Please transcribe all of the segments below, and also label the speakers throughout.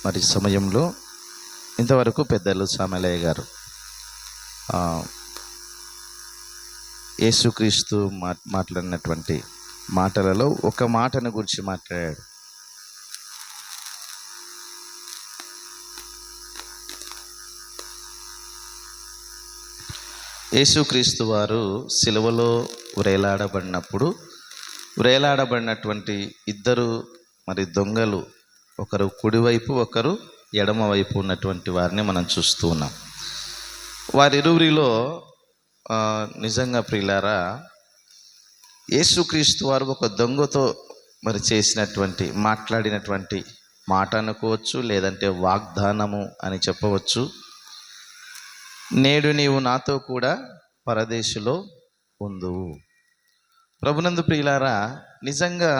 Speaker 1: మరి సమయంలో ఇంతవరకు పెద్దలు సామలయ్య గారు యేసుక్రీస్తు మాట్లాడినటువంటి మాటలలో ఒక మాటను గురించి మాట్లాడాడు. యేసుక్రీస్తు వారు సిలువలో వ్రేలాడబడినటువంటి ఇద్దరు మరి దొంగలు, ఒకరు కుడివైపు ఒకరు ఎడమవైపు ఉన్నటువంటి వారిని మనం చూస్తూ ఉన్నాం. వారిరువురిలో నిజంగా ప్రియులారా, యేసుక్రీస్తు వారు ఒక దొంగతో మరి మాట్లాడినటువంటి మాట అనుకోవచ్చు, లేదంటే వాగ్దానము అని చెప్పవచ్చు. నేడు నీవు నాతో కూడా పరదేశులో ఉందువు. ప్రభునందు ప్రియులారా, నిజంగా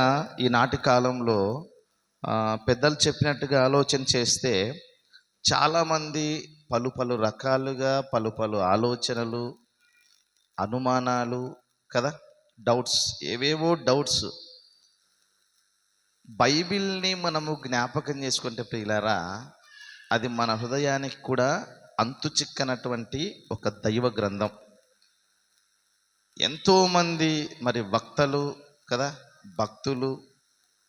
Speaker 1: ఈనాటి కాలంలో పెద్దలు చెప్పినట్టుగా ఆలోచన చేస్తే చాలామంది పలు రకాలుగా పలు ఆలోచనలు, అనుమానాలు కదా, డౌట్స్, ఏవేవో డౌట్స్. బైబిల్ని మనము జ్ఞాపకం చేసుకుంటే ప్రియులారా, అది మన హృదయానికి కూడా అంతు చిక్కనటువంటి ఒక దైవ గ్రంథం. ఎంతోమంది మరి వక్తలు కదా, భక్తులు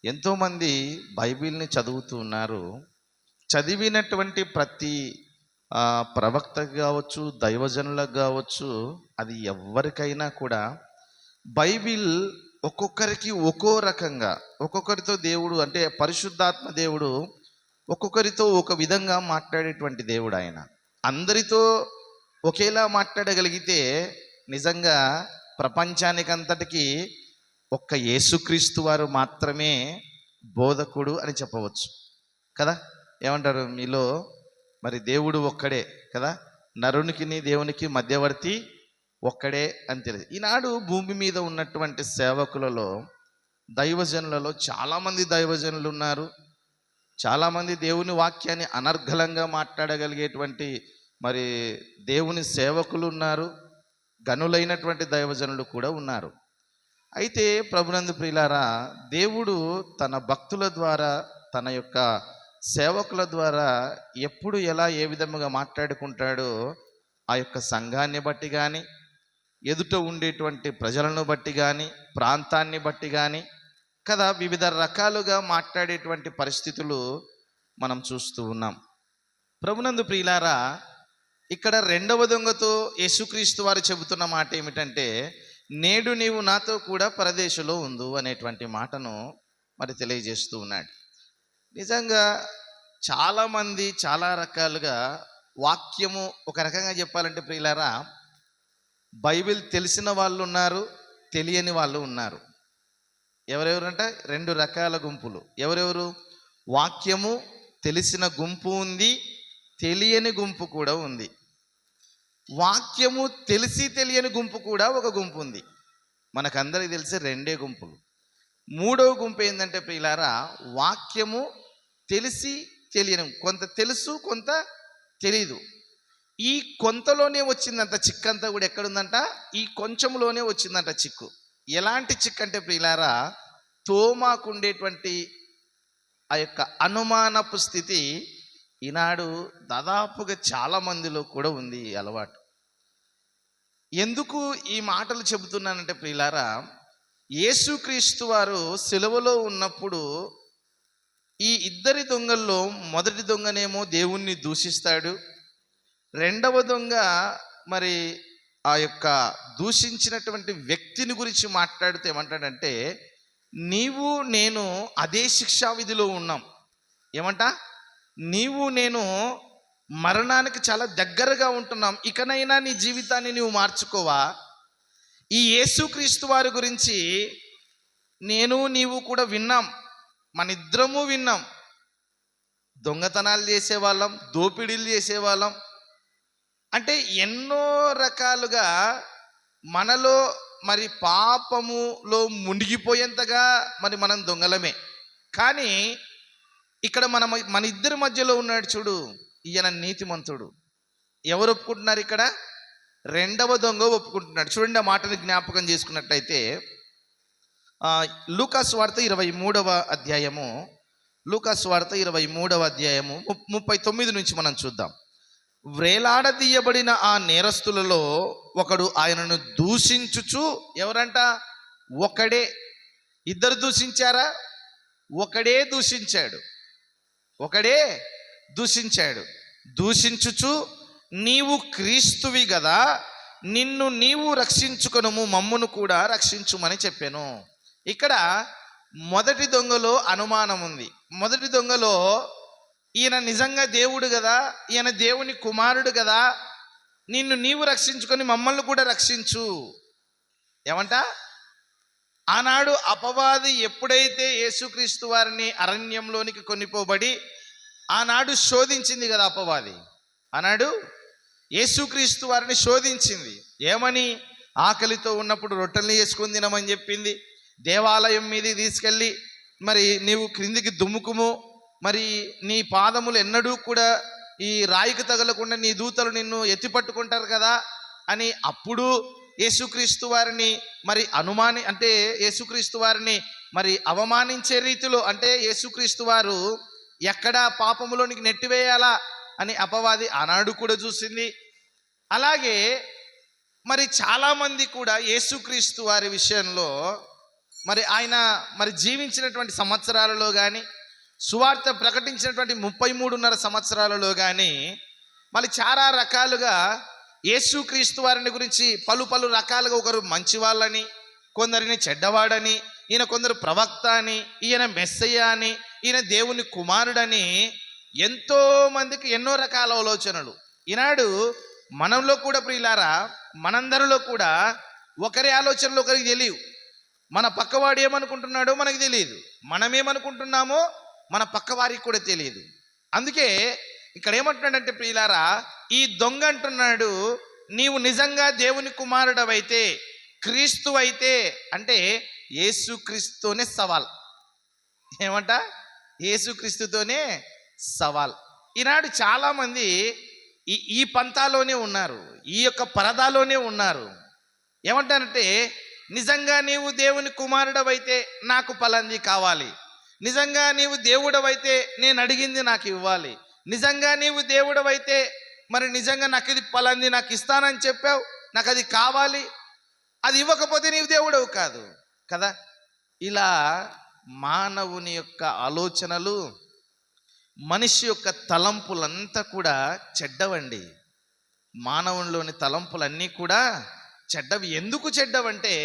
Speaker 1: ఎంతోమంది బైబిల్ని చదువుతూ ఉన్నారు. చదివినటువంటి ప్రతి ప్రవక్తకు కావచ్చు, దైవజనులకు కావచ్చు, అది ఎవరికైనా కూడా బైబిల్ ఒక్కొక్కరికి ఒక్కో రకంగా, ఒక్కొక్కరితో దేవుడు అంటే పరిశుద్ధాత్మ దేవుడు ఒక్కొక్కరితో ఒక విధంగా మాట్లాడేటువంటి దేవుడు. ఆయన అందరితో ఒకేలా మాట్లాడగలిగితే నిజంగా ప్రపంచానికంతటికీ ఒక్క యేసుక్రీస్తు వారు మాత్రమే బోధకుడు అని చెప్పవచ్చు కదా. ఏమంటారు మీలో? మరి దేవుడు ఒక్కడే కదా, నరునికి దేవునికి మధ్యవర్తి ఒక్కడే అని తెలియదు. ఈనాడు భూమి మీద ఉన్నటువంటి సేవకులలో, దైవజనులలో చాలామంది దైవజనులు ఉన్నారు. చాలామంది దేవుని వాక్యాన్ని అనర్గళంగా మాట్లాడగలిగేటువంటి మరి దేవుని సేవకులు ఉన్నారు. గనులైనటువంటి దైవజనులు కూడా ఉన్నారు. అయితే ప్రభునందు ప్రియులారా, దేవుడు తన భక్తుల ద్వారా, తన యొక్క సేవకుల ద్వారా ఎప్పుడు ఎలా ఏ విధముగా మాట్లాడుకుంటాడో ఆ యొక్క సంఘాన్ని బట్టి కానీ, ఎదుట ఉండేటువంటి ప్రజలను బట్టి కానీ, ప్రాంతాన్ని బట్టి కానీ కదా, వివిధ రకాలుగా మాట్లాడేటువంటి పరిస్థితులు మనం చూస్తూ ఉన్నాం. ప్రభునందు ప్రియులారా, ఇక్కడ రెండవ దొంగతో యేసుక్రీస్తు వారు చెబుతున్న మాట ఏమిటంటే, నేడు నీవు నాతో కూడా పరదేశంలో ఉండు అనేటువంటి మాటను మరి తెలియజేస్తూ ఉన్నాడు. నిజంగా చాలామంది చాలా రకాలుగా వాక్యము, ఒక రకంగా చెప్పాలంటే ప్రియులారా, బైబిల్ తెలిసిన వాళ్ళు ఉన్నారు, తెలియని వాళ్ళు ఉన్నారు. ఎవరెవరంటే రెండు రకాల గుంపులు. ఎవరెవరు? వాక్యము తెలిసిన గుంపు ఉంది, తెలియని గుంపు కూడా ఉంది. వాక్యము తెలిసి తెలియని గుంపు కూడా ఒక గుంపు ఉంది. మనకందరికి తెలిసి రెండే గుంపులు. మూడవ గుంపు ఏంటంటే ప్రియులారా, వాక్యము తెలిసి తెలియని, కొంత తెలుసు కొంత తెలీదు. ఈ కొంతలోనే వచ్చిందంట చిక్కంతా కూడా. ఎక్కడుందంట? ఈ కొంచెంలోనే వచ్చిందంట చిక్కు. ఎలాంటి చిక్కు అంటే ప్రియులారా, తోమాకుండేటువంటి ఆ యొక్క అనుమానపు స్థితి ఈనాడు దాదాపుగా చాలా మందిలో కూడా ఉంది ఈ అలవాటు. ఎందుకు ఈ మాటలు చెబుతున్నానంటే ప్రియులారా, యేసుక్రీస్తు వారు సిలువలో ఉన్నప్పుడు ఈ ఇద్దరి దొంగల్లో మొదటి దొంగనేమో దేవుణ్ణి దూషిస్తాడు. రెండవ దొంగ మరి ఆ యొక్క దూషించినటువంటి వ్యక్తిని గురించి మాట్లాడుతూ ఏమంటాడంటే, నీవు నేను అదే శిక్షా విధిలో ఉన్నాం. ఏమంట? నీవు నేను మరణానికి చాలా దగ్గరగా ఉంటున్నాం. ఇకనైనా నీ జీవితాన్ని నీవు మార్చుకోవా? ఈ యేసుక్రీస్తు వారి గురించి నేను నీవు కూడా విన్నాం, మన ఇద్దరము విన్నాం. దొంగతనాలు చేసేవాళ్ళం, దోపిడీలు చేసేవాళ్ళం, అంటే ఎన్నో రకాలుగా మనలో మరి పాపములో మునిగిపోయేంతగా మరి మనం దొంగలమే. కానీ ఇక్కడ మన ఇద్దరి మధ్యలో ఉన్నాడు చూడు, ఈయన నీతిమంతుడు. ఎవరు ఒప్పుకుంటున్నారు ఇక్కడ? రెండవ దొంగ ఒప్పుకుంటున్నాడు. చూడండి, ఆ మాటని జ్ఞాపకం చేసుకున్నట్టయితే లూకా సువార్త 23వ అధ్యాయము లూకా సువార్త 23వ అధ్యాయము 39 నుంచి మనం చూద్దాం. వ్రేలాడదీయబడిన ఆ నేరస్తులలో ఒకడు ఆయనను దూషించుచు, ఎవరంట? ఒకడే. ఇద్దరు దూషించారా? ఒకడే దూషించాడు. దూషించుచు, నీవు క్రీస్తువి గదా, నిన్ను నీవు రక్షించుకొనుము, మమ్మును కూడా రక్షించుమని చెప్పాను. ఇక్కడ మొదటి దొంగలో అనుమానం ఉంది. మొదటి దొంగలో ఈయన నిజంగా దేవుడు కదా, ఈయన దేవుని కుమారుడు కదా, నిన్ను నీవు రక్షించుకొని మమ్మల్ని కూడా రక్షించు. ఏమంట? ఆనాడు అపవాది ఎప్పుడైతే యేసుక్రీస్తు వారిని అరణ్యంలోనికి కొనిపోబడి ఆనాడు శోధించింది కదా అపవాది, ఆనాడు యేసుక్రీస్తు వారిని శోధించింది. ఏమని? ఆకలితో ఉన్నప్పుడు రొట్టెల్ని వేసుకొని తినమని చెప్పింది. దేవాలయం మీదకి తీసుకెళ్ళి మరి నీవు క్రిందికి దుమ్ముకుము, మరి నీ పాదములు ఎన్నడూ కూడా ఈ రాయికి తగలకుండా నీ దూతలు నిన్ను ఎత్తిపట్టుకుంటారు కదా అని అప్పుడు యేసుక్రీస్తు వారిని మరి యేసుక్రీస్తు వారిని మరి అవమానించే రీతిలో, అంటే యేసుక్రీస్తు వారు ఎక్కడ పాపములోనికి నెట్టివేయాలా అని అపవాది ఆనాడు కూడా చూసింది. అలాగే మరి చాలామంది కూడా యేసుక్రీస్తు వారి విషయంలో మరి ఆయన మరి జీవించినటువంటి సంవత్సరాలలో కానీ, సువార్త ప్రకటించినటువంటి 33.5 సంవత్సరాలలో కానీ మళ్ళీ చాలా రకాలుగా యేసుక్రీస్తు వారిని గురించి పలు రకాలుగా, ఒకరు మంచి వాళ్ళని, కొందరిని చెడ్డవాడని, ఈయన కొందరు ప్రవక్త అని, ఈయన మెస్సయ్య అని, ఈయన దేవుని కుమారుడని ఎంతో మందికి ఎన్నో రకాల ఆలోచనలు. ఈనాడు మనంలో కూడా ప్రియులారా, మనందరిలో కూడా ఒకరి ఆలోచనలు ఒకరికి తెలియవు. మన పక్కవాడు ఏమనుకుంటున్నాడో మనకు తెలియదు, మనమేమనుకుంటున్నామో మన పక్కవారికి కూడా తెలియదు. అందుకే ఇక్కడ ఏమంటున్నాడంటే ప్రియులారా, ఈ దొంగ అంటున్నాడు, నీవు నిజంగా దేవుని కుమారుడవైతే, క్రీస్తు అయితే, అంటే యేసుక్రీస్తుతోనే సవాల్. ఏమంట? యేసుక్రీస్తుతోనే సవాల్. ఈనాడు చాలామంది ఈ పంతాలోనే ఉన్నారు, ఈ యొక్క పరదాలోనే ఉన్నారు. ఏమంటారంటే, నిజంగా నీవు దేవుని కుమారుడవైతే నాకు పలాంది కావాలి, నిజంగా నీవు దేవుడవైతే నేను అడిగింది నాకు ఇవ్వాలి, నిజంగా నీవు దేవుడవైతే మరి నిజంగా నాకు ఇది పలాంది నాకు ఇస్తానని చెప్పావు, నాకు అది కావాలి, అది ఇవ్వకపోతే నీవు దేవుడవు కాదు కదా. ఇలా మానవుని యొక్క ఆలోచనలు, మనిషి యొక్క తలంపులంతా కూడా చెడ్డవండి. మానవునిలోని తలంపులన్నీ కూడా చెడ్డవి. ఎందుకు చెడ్డవంటే,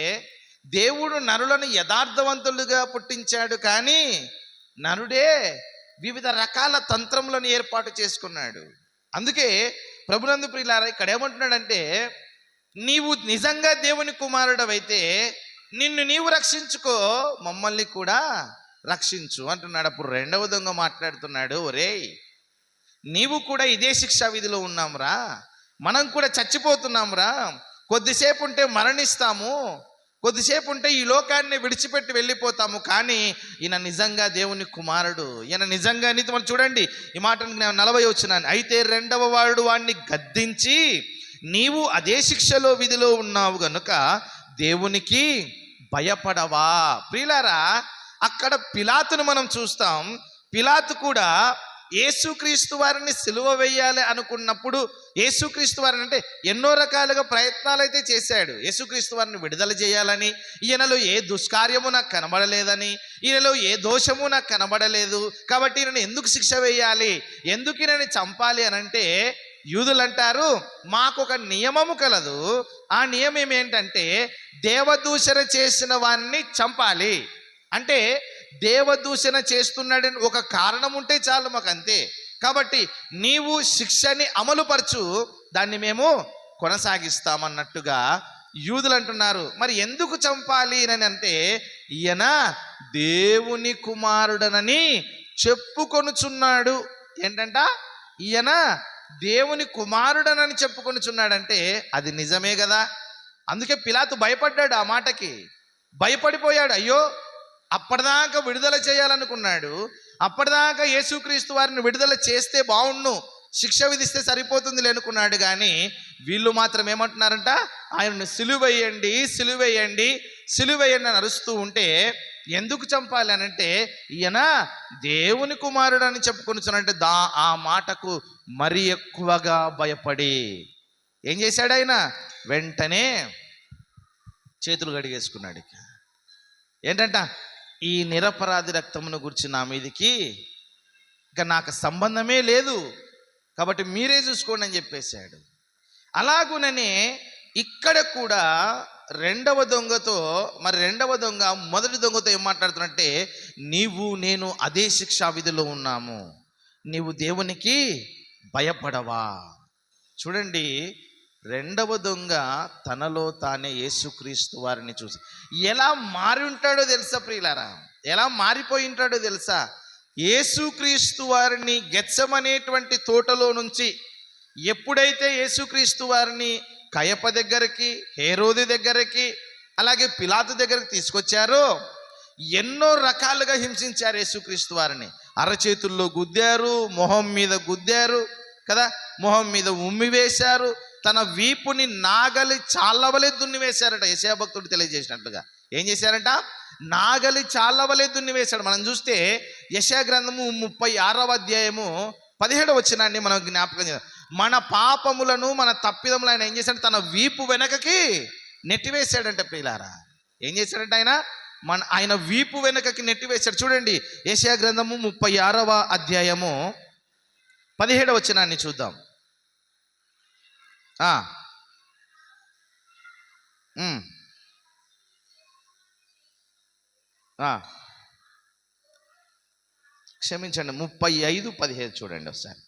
Speaker 1: దేవుడు నరులను యథార్థవంతులుగా పుట్టించాడు, కానీ నరుడే వివిధ రకాల తంత్రములను ఏర్పాటు చేసుకున్నాడు. అందుకే ప్రభునందు ప్రియులారా, ఇక్కడ ఏమంటున్నాడంటే, నీవు నిజంగా దేవుని కుమారుడవైతే నిన్ను నీవు రక్షించుకో, మమ్మల్ని కూడా రక్షించు అంటున్నాడు. అప్పుడు రెండవ దొంగ మాట్లాడుతున్నాడు, ఒరేయ్ నీవు కూడా ఇదే శిక్షా విధిలో ఉన్నాంరా, మనం కూడా చచ్చిపోతున్నాంరా, కొద్దిసేపు ఉంటే మరణిస్తాము, కొద్దిసేపు ఉంటే ఈ లోకాన్ని విడిచిపెట్టి వెళ్ళిపోతాము, కానీ ఈయన నిజంగా దేవుని కుమారుడు, ఈయన నిజంగా నీతి. మనం చూడండి ఈ మాటను 40 వచ్చినాను. అయితే రెండవ వాడు వాడిని గద్దించి, నీవు అదే శిక్షలో విధిలో ఉన్నావు గనుక దేవునికి భయపడవా. ప్రియులారా, అక్కడ పిలాతును మనం చూస్తాం. పిలాతు కూడా యేసుక్రీస్తు వారిని సిలువ వేయాలి అనుకున్నప్పుడు, యేసుక్రీస్తు వారిని అంటే ఎన్నో రకాలుగా ప్రయత్నాలు అయితే చేశాడు. యేసుక్రీస్తు వారిని విడుదల చేయాలని, ఈయనలో ఏ దుష్కార్యము నాకు కనబడలేదని, ఈయనలో ఏ దోషము నాకు కనబడలేదు, కాబట్టి ఈయనను ఎందుకు శిక్ష వేయాలి, ఎందుకు ఈయనని చంపాలి అని అంటే, యూదులు అంటారు, మాకు ఒక నియమము కలదు, ఆ నియమం ఏంటంటే దేవదూషణ చేసిన వారిని చంపాలి. అంటే దేవదూషణ చేస్తున్నాడని ఒక కారణం ఉంటే చాలు మాకు, అంతే. కాబట్టి నీవు శిక్షని అమలుపరచు, దాన్ని మేము కొనసాగిస్తామన్నట్టుగా యూదులు అంటున్నారు. మరి ఎందుకు చంపాలి అని అంటే, ఈయన దేవుని కుమారుడనని చెప్పుకొనుచున్నాడు. ఏంటంట? ఈయన దేవుని కుమారుడనని చెప్పుకొనుచున్నాడంటే అది నిజమే కదా. అందుకే పిలాతు భయపడ్డాడు, ఆ మాటకి భయపడిపోయాడు. అయ్యో, అప్పటిదాకా విడుదల చేయాలనుకున్నాడు, అప్పటిదాకా యేసుక్రీస్తు వారిని విడుదల చేస్తే బాగుండు, శిక్ష విధిస్తే సరిపోతుంది అనుకున్నాడు. కానీ వీళ్ళు మాత్రం ఏమంటున్నారంట, ఆయనను సిలువేయండి సిలువేయండి సిలువేయండి అని అరుస్తూ ఉంటే ఎందుకు చంపాలి అని అంటే ఈయన దేవుని కుమారుడు అని చెప్పుకొనిచునంటే ఆ మాటకు మరి ఎక్కువగా భయపడి ఏం చేశాడు ఆయన? వెంటనే చేతులు కడిగేసుకున్నాడు. ఏంటంట? ఈ నిరపరాధి రక్తమును గురించి నా మీదికి ఇక నాకు సంబంధమే లేదు, కాబట్టి మీరే చూసుకోండి అని చెప్పేశాడు. అలాగుననే ఇక్కడ కూడా రెండవ దొంగతో మొదటి దొంగతో ఏం మాట్లాడుతున్నట్టే, నీవు నేను అదే శిక్షా విధిలో ఉన్నాము, నీవు దేవునికి భయపడవా? చూడండి, రెండవ దొంగ తనలో తానే యేసుక్రీస్తు వారిని చూసి ఎలా మారి ఉంటాడో తెలుసా ప్రియులారా? ఎలా మారిపోయి ఉంటాడో తెలుసా? యేసుక్రీస్తు వారిని గెత్సెమనేటువంటి తోటలో నుంచి ఎప్పుడైతే యేసుక్రీస్తు వారిని కయప దగ్గరికి, హేరోదు దగ్గరికి, అలాగే పిలాతు దగ్గరికి తీసుకొచ్చారో ఎన్నో రకాలుగా హింసించారు యేసుక్రీస్తు వారిని. అరచేతుల్లో గుద్దారు, మొహం మీద గుద్దారు కదా, మొహం మీద ఉమ్మి వేశారు, తన వీపుని నాగలి చాలవలే దున్ని వేశారట. యెషయా భక్తుడు తెలియజేసినట్లుగా ఏం చేశారంట? నాగలి చాలవలే దున్ని వేశాడు. మనం చూస్తే యెషయా గ్రంథము 36వ అధ్యాయము 17వ వచనాన్ని మనం జ్ఞాపకం చేద్దాం. మన పాపములను మన తప్పిదములు ఆయన ఏం చేశాడు? తన వీపు వెనకకి నెట్టివేశాడంట ప్రియులారా. ఏం చేశాడంటే ఆయన వీపు వెనకకి నెట్టివేశాడు. చూడండి, యెషయా గ్రంథము 36వ అధ్యాయము 17వ వచనాన్ని చూద్దాం. క్షమించండి, 35:17 చూడండి ఒకసారి.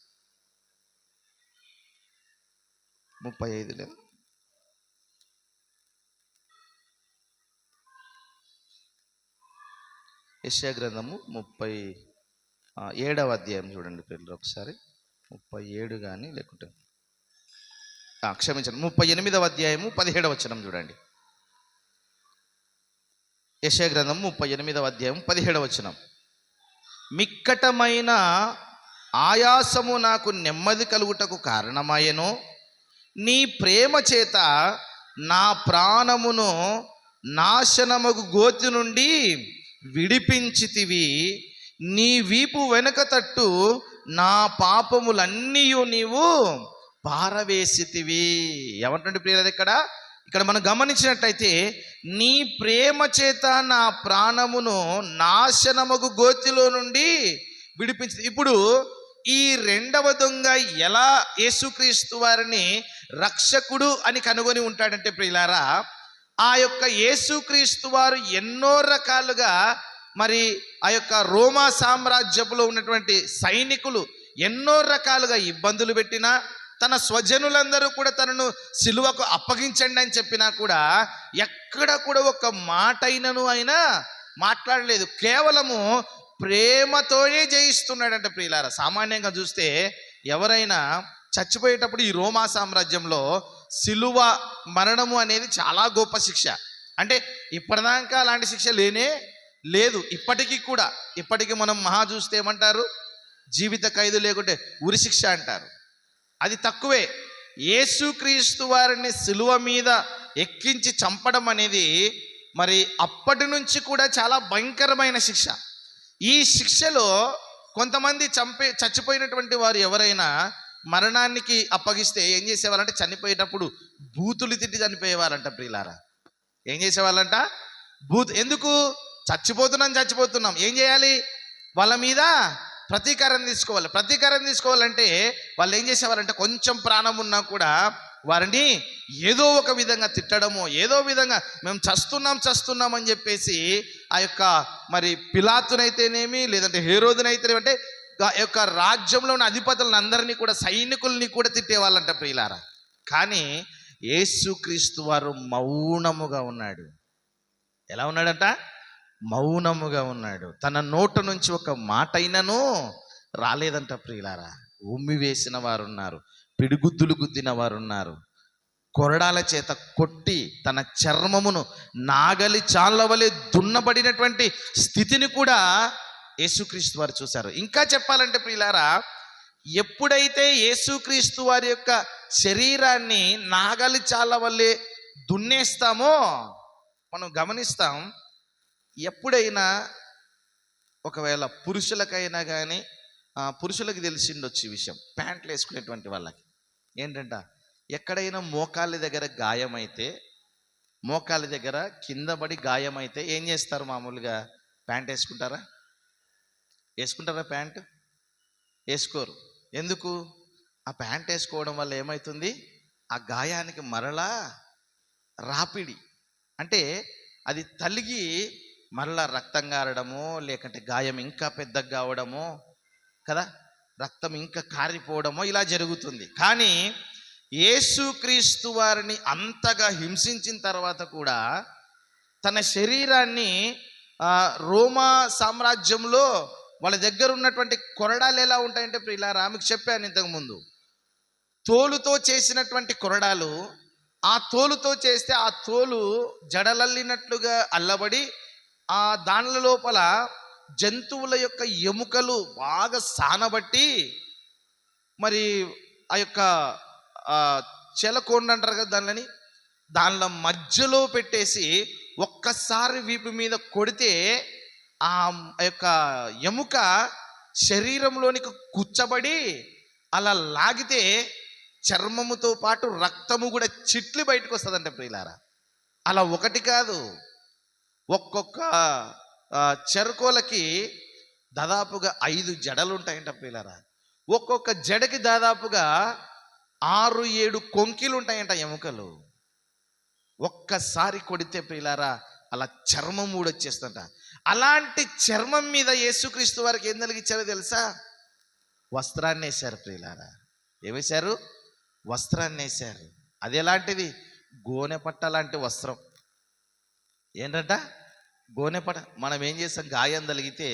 Speaker 1: 35 లేదు, యెషయా గ్రంథము 37వ అధ్యాయం చూడండి పిల్లలు ఒకసారి. 37 కానీ లేకుంటే క్షమించండి, 38వ అధ్యాయము 17వ వచనం చూడండి. యెషయా గ్రంథం 38వ అధ్యాయం 17వ వచనం. మిక్కటమైన ఆయాసము నాకు నెమ్మది కలుగుటకు కారణమాయెను, నీ ప్రేమ చేత నా ప్రాణమును నాశనమగు గోతి నుండి విడిపించితివి, నీ వీపు వెనుక తట్టు నా పాపములన్నీయు నీవు పారవేసితివి. ఏమంటుంటే ప్రియులారా, ఇక్కడ మనం గమనించినట్టయితే నీ ప్రేమ చేత నా ప్రాణమును నాశనమగు గోతిలో నుండి విడిపించింది. ఇప్పుడు ఈ రెండవ దొంగ ఎలా యేసుక్రీస్తు వారిని రక్షకుడు అని కనుగొని ఉంటాడంటే ప్రియులారా, ఆ యొక్క యేసుక్రీస్తు వారు ఎన్నో రకాలుగా మరి ఆ యొక్క రోమా సామ్రాజ్యంలో ఉన్నటువంటి సైనికులు ఎన్నో రకాలుగా ఇబ్బందులు పెట్టినా, తన స్వజనులందరూ కూడా తనను సిలువకు అప్పగించండి అని చెప్పినా కూడా ఎక్కడ కూడా ఒక మాటైనను ఆయన మాట్లాడలేదు. కేవలము ప్రేమతోనే జయిస్తున్నాడంటే ప్రియులారా. సామాన్యంగా చూస్తే ఎవరైనా చచ్చిపోయేటప్పుడు ఈ రోమా సామ్రాజ్యంలో సిలువ మరణము అనేది చాలా గొప్ప శిక్ష. అంటే ఇప్పటిదాకా అలాంటి శిక్ష లేనే లేదు. ఇప్పటికీ మనం మహా చూస్తే ఏమంటారు? జీవిత ఖైదు లేకుంటే ఉరి శిక్ష అంటారు. అది తక్కువే. యేసుక్రీస్తు వారిని సిలువ మీద ఎక్కించి చంపడం అనేది మరి అప్పటి నుంచి కూడా చాలా భయంకరమైన శిక్ష. ఈ శిక్షలో కొంతమంది చచ్చిపోయినటువంటి వారు ఎవరైనా మరణానికి అప్పగిస్తే ఏం చేసేవాళ్ళంటే చనిపోయేటప్పుడు బూతులు తిట్టి చనిపోయేవాళ్ళంట ప్రియులారా. ఏం చేసేవాళ్ళంట? ఎందుకు? చచ్చిపోతున్నాం, ఏం చేయాలి? వాళ్ళ మీద ప్రతీకారం తీసుకోవాలంటే వాళ్ళు ఏం చేసేవాళ్ళంటే కొంచెం ప్రాణం ఉన్నా కూడా వారిని ఏదో ఒక విధంగా తిట్టడమో, ఏదో విధంగా మేము చస్తున్నాం అని చెప్పేసి ఆ యొక్క మరి పిలాతునైతేనేమి, లేదంటే హేరోదునైతేనేమి, అంటే ఆ యొక్క రాజ్యంలో ఉన్న అధిపతులను అందరినీ కూడా, సైనికుల్ని కూడా తిట్టేవాళ్ళంట ప్రియులారా. కానీ యేసుక్రీస్తు వారు మౌనముగా ఉన్నాడు. ఎలా ఉన్నాడంట? మౌనముగా ఉన్నాడు. తన నోట నుంచి ఒక మాట అయినను రాలేదంట ప్రియులారా. ఉమ్మి వేసిన వారు ఉన్నారు, పిడిగుద్దులు గుద్దిన వారు ఉన్నారు, కొరడాల చేత కొట్టి తన చర్మమును నాగలి చాలవలే దున్నబడినటువంటి స్థితిని కూడా యేసుక్రీస్తు వారు చూశారు. ఇంకా చెప్పాలంటే ప్రియులారా, ఎప్పుడైతే యేసుక్రీస్తు వారి యొక్క శరీరాన్ని నాగలి చాలవలే దున్నేస్తామో మనం గమనిస్తాం, ఎప్పుడైనా ఒకవేళ పురుషులకైనా కానీ పురుషులకు తెలిసిండొచ్చు ఈ విషయం, ప్యాంట్లు వేసుకునేటువంటి వాళ్ళకి ఏంటంట, ఎక్కడైనా మోకాళ్ళ దగ్గర గాయమైతే, మోకాళ్ళ దగ్గర కింద పడి గాయమైతే ఏం చేస్తారు? మామూలుగా ప్యాంట్ వేసుకుంటారా? వేసుకుంటారా? ప్యాంట్ వేసుకోరు. ఎందుకు? ఆ ప్యాంట్ వేసుకోవడం వల్ల ఏమవుతుంది? ఆ గాయానికి మరలా రాపిడి, అంటే అది తలిగి మరలా రక్తం గారడము, లేకంటే గాయం ఇంకా పెద్దగా కావడము కదా, రక్తం ఇంకా కారిపోవడమో ఇలా జరుగుతుంది. కానీ యేసుక్రీస్తు వారిని అంతగా హింసించిన తర్వాత కూడా తన శరీరాన్ని రోమా సామ్రాజ్యంలో వాళ్ళ దగ్గర ఉన్నటువంటి కొరడాలు ఎలా ఉంటాయంటే ప్రియులారా, మీకు చెప్పాను ఇంతకుముందు, తోలుతో చేసినటువంటి కొరడాలు. ఆ తోలుతో చేస్తే ఆ తోలు జడలల్లినట్లుగా అల్లబడి ఆ దానిల లోపల జంతువుల యొక్క ఎముకలు బాగా సానబట్టి, మరి ఆ యొక్క చెలకొండ అంటారు కదా దానిని, దానిలో మధ్యలో పెట్టేసి ఒక్కసారి వీపు మీద కొడితే ఆ యొక్క ఎముక శరీరంలోనికి కూర్చబడి అలా లాగితే చర్మముతో పాటు రక్తము కూడా చిట్లి బయటకు వస్తుందంట ప్రియులారా. అలా ఒకటి కాదు, ఒక్కొక్క చెరకోలకి దాదాపుగా 5 జడలు ఉంటాయంట ప్రియులారా. ఒక్కొక్క జడకి దాదాపుగా 6-7 కొంకిలు ఉంటాయంట ఎముకలు. ఒక్కసారి కొడితే ప్రియులారా అలా చర్మం ఊడొచ్చేస్తుంట. అలాంటి చర్మం మీద యేసుక్రీస్తు వారికి ఏం కలిగించారో తెలుసా? వస్త్రాన్ని వేశారు ప్రియులారా. ఏమేశారు? వస్త్రాన్ని వేశారు. అది ఎలాంటిది? గోనెపట్ట లాంటి వస్త్రం. ఏంటంట? గోనెపట్ట. మనం ఏం చేస్తాం? గాయం తగిలితే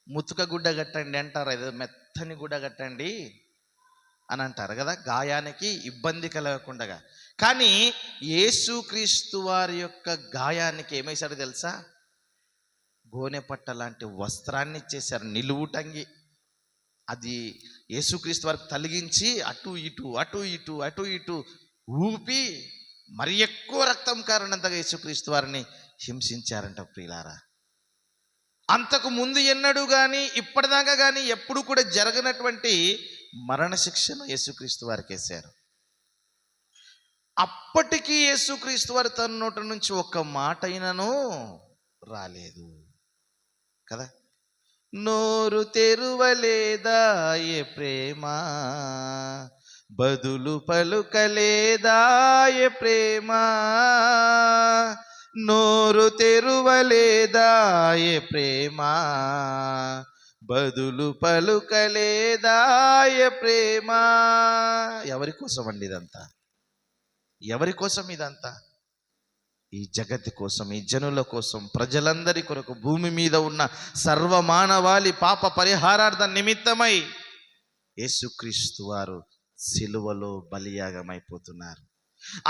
Speaker 1: ముతుక గుడ్డ కట్టండి అంటారు, ఏదో మెత్తని గుడ్డ కట్టండి అని అంటారు కదా, గాయానికి ఇబ్బంది కలగకుండా. కానీ యేసుక్రీస్తు వారి యొక్క గాయానికి ఏమేశారు తెలుసా? గోనెపట్ట లాంటి వస్త్రాన్ని ఇచ్చేశారు, నిలువుటంగి. అది యేసుక్రీస్తు వారికి తలిగించి అటు ఇటు అటు ఇటు అటు ఇటు ఊపి మరి ఎక్కువ రక్తం కారణంతగా యేసుక్రీస్తు వారిని హింసించారంట ప్రియులారా. అంతకు ముందు ఎన్నడూ కానీ ఇప్పటిదాకా కానీ ఎప్పుడు కూడా జరగనటువంటి మరణశిక్షను యేసుక్రీస్తు వారికి వేశారు. అప్పటికీ యేసుక్రీస్తు వారి తన నోటి నుంచి ఒక్క మాట అయినను రాలేదు కదా. నోరు తెరువలేదా ఏ ప్రేమ, బదులు పలుకలేదా ఏ ప్రేమ, నోరు తెరువలేదా ఏ ప్రేమ, బదులు పలుకలేదా ఏ ప్రేమ. ఎవరి కోసం అండి ఇదంతా? ఎవరి కోసం ఇదంతా? ఈ జగతి కోసం, ఈ జనుల కోసం, ప్రజలందరి కొరకు, భూమి మీద ఉన్న సర్వమానవాళి పాప పరిహారార్థ నిమిత్తమై యేసుక్రీస్తు వారు సిలువలో బలియాగమైపోతున్నారు.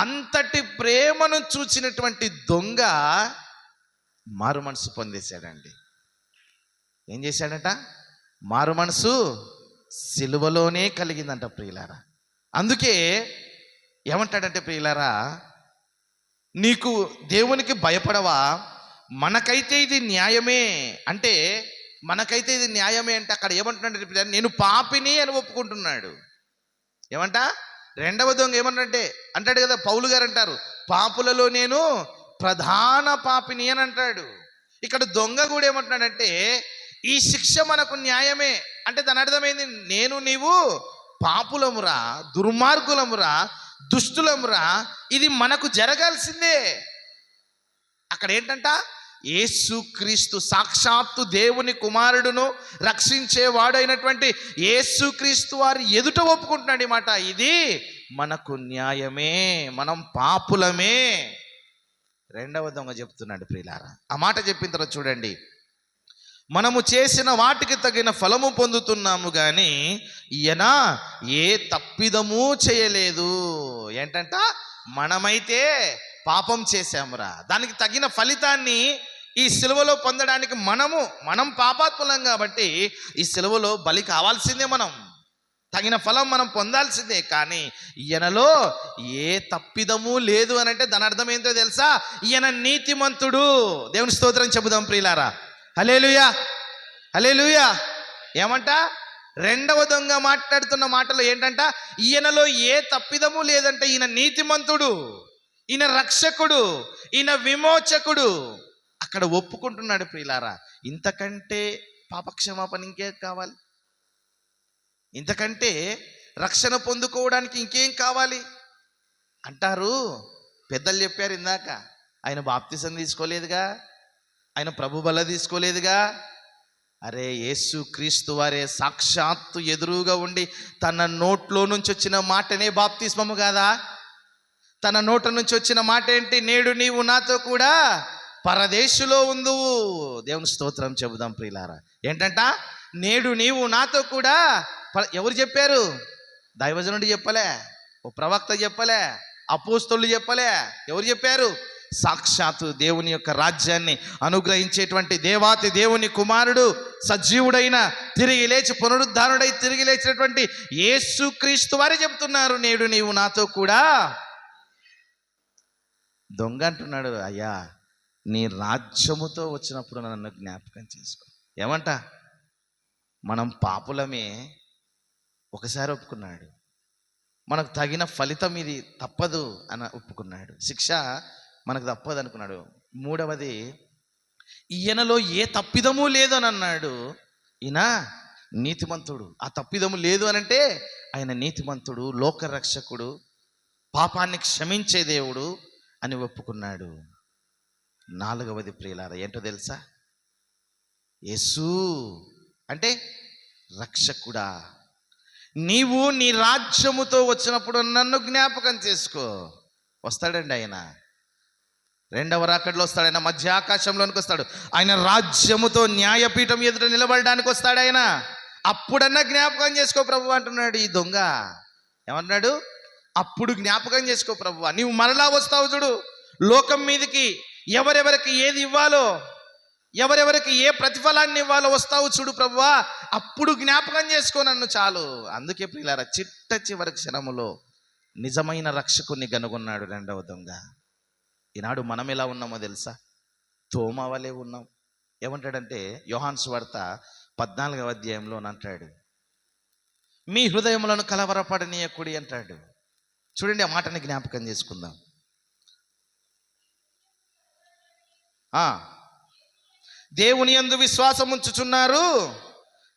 Speaker 1: అంతటి ప్రేమను చూచినటువంటి దొంగ మారు మనసు పొందేశాడండి. ఏం చేశాడట? మారు మనసు సిలువలోనే కలిగిందంట ప్రియులారా. అందుకే ఏమంటాడంటే ప్రియులారా, నీకు దేవునికి భయపడవా? మనకైతే ఇది న్యాయమే అంటే, మనకైతే ఇది న్యాయమే అంటే అక్కడ ఏమంటున్నాడు? నేను పాపిని అని ఒప్పుకుంటున్నాడు. ఏమంట? రెండవ దొంగ ఏమన్నంటే అంటాడు కదా, పౌలు గారు అంటారు, పాపులలో నేను ప్రధాన పాపిని అని అంటాడు. ఇక్కడ దొంగ కూడా ఏమంటున్నాడంటే, ఈ శిక్ష మనకు న్యాయమే అంటే దాని అర్థమైంది, నేను నీవు పాపులమురా, దుర్మార్గులమురా, దుష్టులమురా, ఇది మనకు జరగాల్సిందే. అక్కడ ఏంటంట? యేసుక్రీస్తు సాక్షాత్తు దేవుని కుమారుడును రక్షించేవాడైనటువంటి యేసుక్రీస్తు వారి ఎదుట ఒప్పుకుంటున్నాడు ఈ మాట, ఇది మనకు న్యాయమే, మనం పాపులమే. రెండవ దొంగ చెప్తున్నాడు ప్రియులారా. ఆ మాట చెప్పిన తర్వాత చూడండి, మనము చేసిన వాటికి తగిన ఫలము పొందుతున్నాము కానీ ఈయన ఏ తప్పిదము చేయలేదు. ఏంటంట? మనమైతే పాపం చేశామురా, దానికి తగిన ఫలితాన్ని ఈ సిలువలో పొందడానికి మనం పాపాత్ములం కాబట్టి ఈ సిలువలో బలి కావాల్సిందే. మనం తగిన ఫలం మనం పొందాల్సిందే. కానీ ఈయనలో ఏ తప్పిదము లేదు అని అంటే దాని అర్థం ఏంటో తెలుసా? ఈయన నీతిమంతుడు. దేవుని స్తోత్రం చెబుదాం ప్రియులారా. హల్లెలూయా, హల్లెలూయా. ఏమంట? రెండవ దొంగ మాట్లాడుతున్న మాటలు ఏంటంట? ఈయనలో ఏ తప్పిదము లేదంటే ఈయన నీతిమంతుడు, ఈయన రక్షకుడు, ఈయన విమోచకుడు. అక్కడ ఒప్పుకుంటున్నాడు ప్రియులారా. ఇంతకంటే పాపక్షమాపణ ఇంకేం కావాలి? ఇంతకంటే రక్షణ పొందుకోవడానికి ఇంకేం కావాలి అంటారు. పెద్దలు చెప్పారు ఇందాక, ఆయన బాప్తిసం తీసుకోలేదుగా, ఆయన ప్రభు బల తీసుకోలేదుగా. అరే, యేసు క్రీస్తు వారే సాక్షాత్తు ఎదురుగా ఉండి తన నోట్లో నుంచి వచ్చిన మాటనే బాప్తిస్మము కాదా? తన నోట నుంచి వచ్చిన మాట ఏంటి? నేడు నీవు నాతో కూడా పరదేశులో ఉందువు. దేవుని స్తోత్రం చెబుదాం ప్రియులారా. ఏంటంట? నేడు నీవు నాతో కూడా. ఎవరు చెప్పారు? దైవజనుడు చెప్పలే, ఓ ప్రవక్త చెప్పలే, అపోస్తలులు చెప్పలే. ఎవరు చెప్పారు? సాక్షాత్తు దేవుని యొక్క రాజ్యాన్ని అనుగ్రహించేటువంటి దేవాతి దేవుని కుమారుడు, సజీవుడైన, తిరిగి లేచి పునరుద్ధానుడై తిరిగి లేచినటువంటి యేసుక్రీస్తు వారే చెప్తున్నారు, నేడు నీవు నాతో కూడా. దొంగ అంటున్నాడు, అయ్యా నీ రాజ్యముతో వచ్చినప్పుడు నన్ను జ్ఞాపకం చేసుకో. ఏమంట? మనం పాపులమే, ఒకసారి ఒప్పుకున్నాడు. మనకు తగిన ఫలితం ఇది తప్పదు అని ఒప్పుకున్నాడు. శిక్ష మనకు తప్పదు అనుకున్నాడు. మూడవది, ఈయనలో ఏ తప్పిదము లేదు అని అన్నాడు. ఈయన నీతిమంతుడు. ఆ తప్పిదము లేదు అని అంటే ఆయన నీతిమంతుడు, లోకరక్షకుడు, పాపాన్ని క్షమించే దేవుడు అని ఒప్పుకున్నాడు. నాలుగవది ప్రియులారా ఏంటో తెలుసా? యేసు అంటే రక్షకుడా, నీవు నీ రాజ్యముతో వచ్చినప్పుడు నన్ను జ్ఞాపకం చేసుకో. వస్తాడండి ఆయన, రెండవ రాకడలో వస్తాడు ఆయన, మధ్య ఆకాశంలోనికి వస్తాడు. ఆయన రాజ్యముతో న్యాయపీఠం ఎదుట నిలబడడానికి వస్తాడు ఆయన. అప్పుడన్నా జ్ఞాపకం చేసుకో ప్రభు అంటున్నాడు ఈ దొంగ. ఏమన్నాడు? అప్పుడు జ్ఞాపకం చేసుకో ప్రభువా. నీవు మరలా వస్తావు చూడు లోకం మీదకి, ఎవరెవరికి ఏది ఇవ్వాలో, ఎవరెవరికి ఏ ప్రతిఫలాన్ని ఇవ్వాలో వస్తావు చూడు ప్రభువా, అప్పుడు జ్ఞాపకం చేసుకో నన్ను చాలు. అందుకే ప్రియులారా, చిట్ట చివరి క్షణములో నిజమైన రక్షకుని కనుగొన్నాడు రెండవ దొంగ. ఈనాడు మనం ఎలా ఉన్నామో తెలుసా? తోమా వలె ఉన్నాం. ఏమంటాడంటే యోహాను సువార్త 14వ అధ్యాయంలో అంటాడు, మీ హృదయములను కలవరపడనీయకుడి అంటాడు. చూడండి, ఆ మాటని జ్ఞాపకం చేసుకుందాం. దేవుని యందు విశ్వాసం ఉంచుచున్నారు,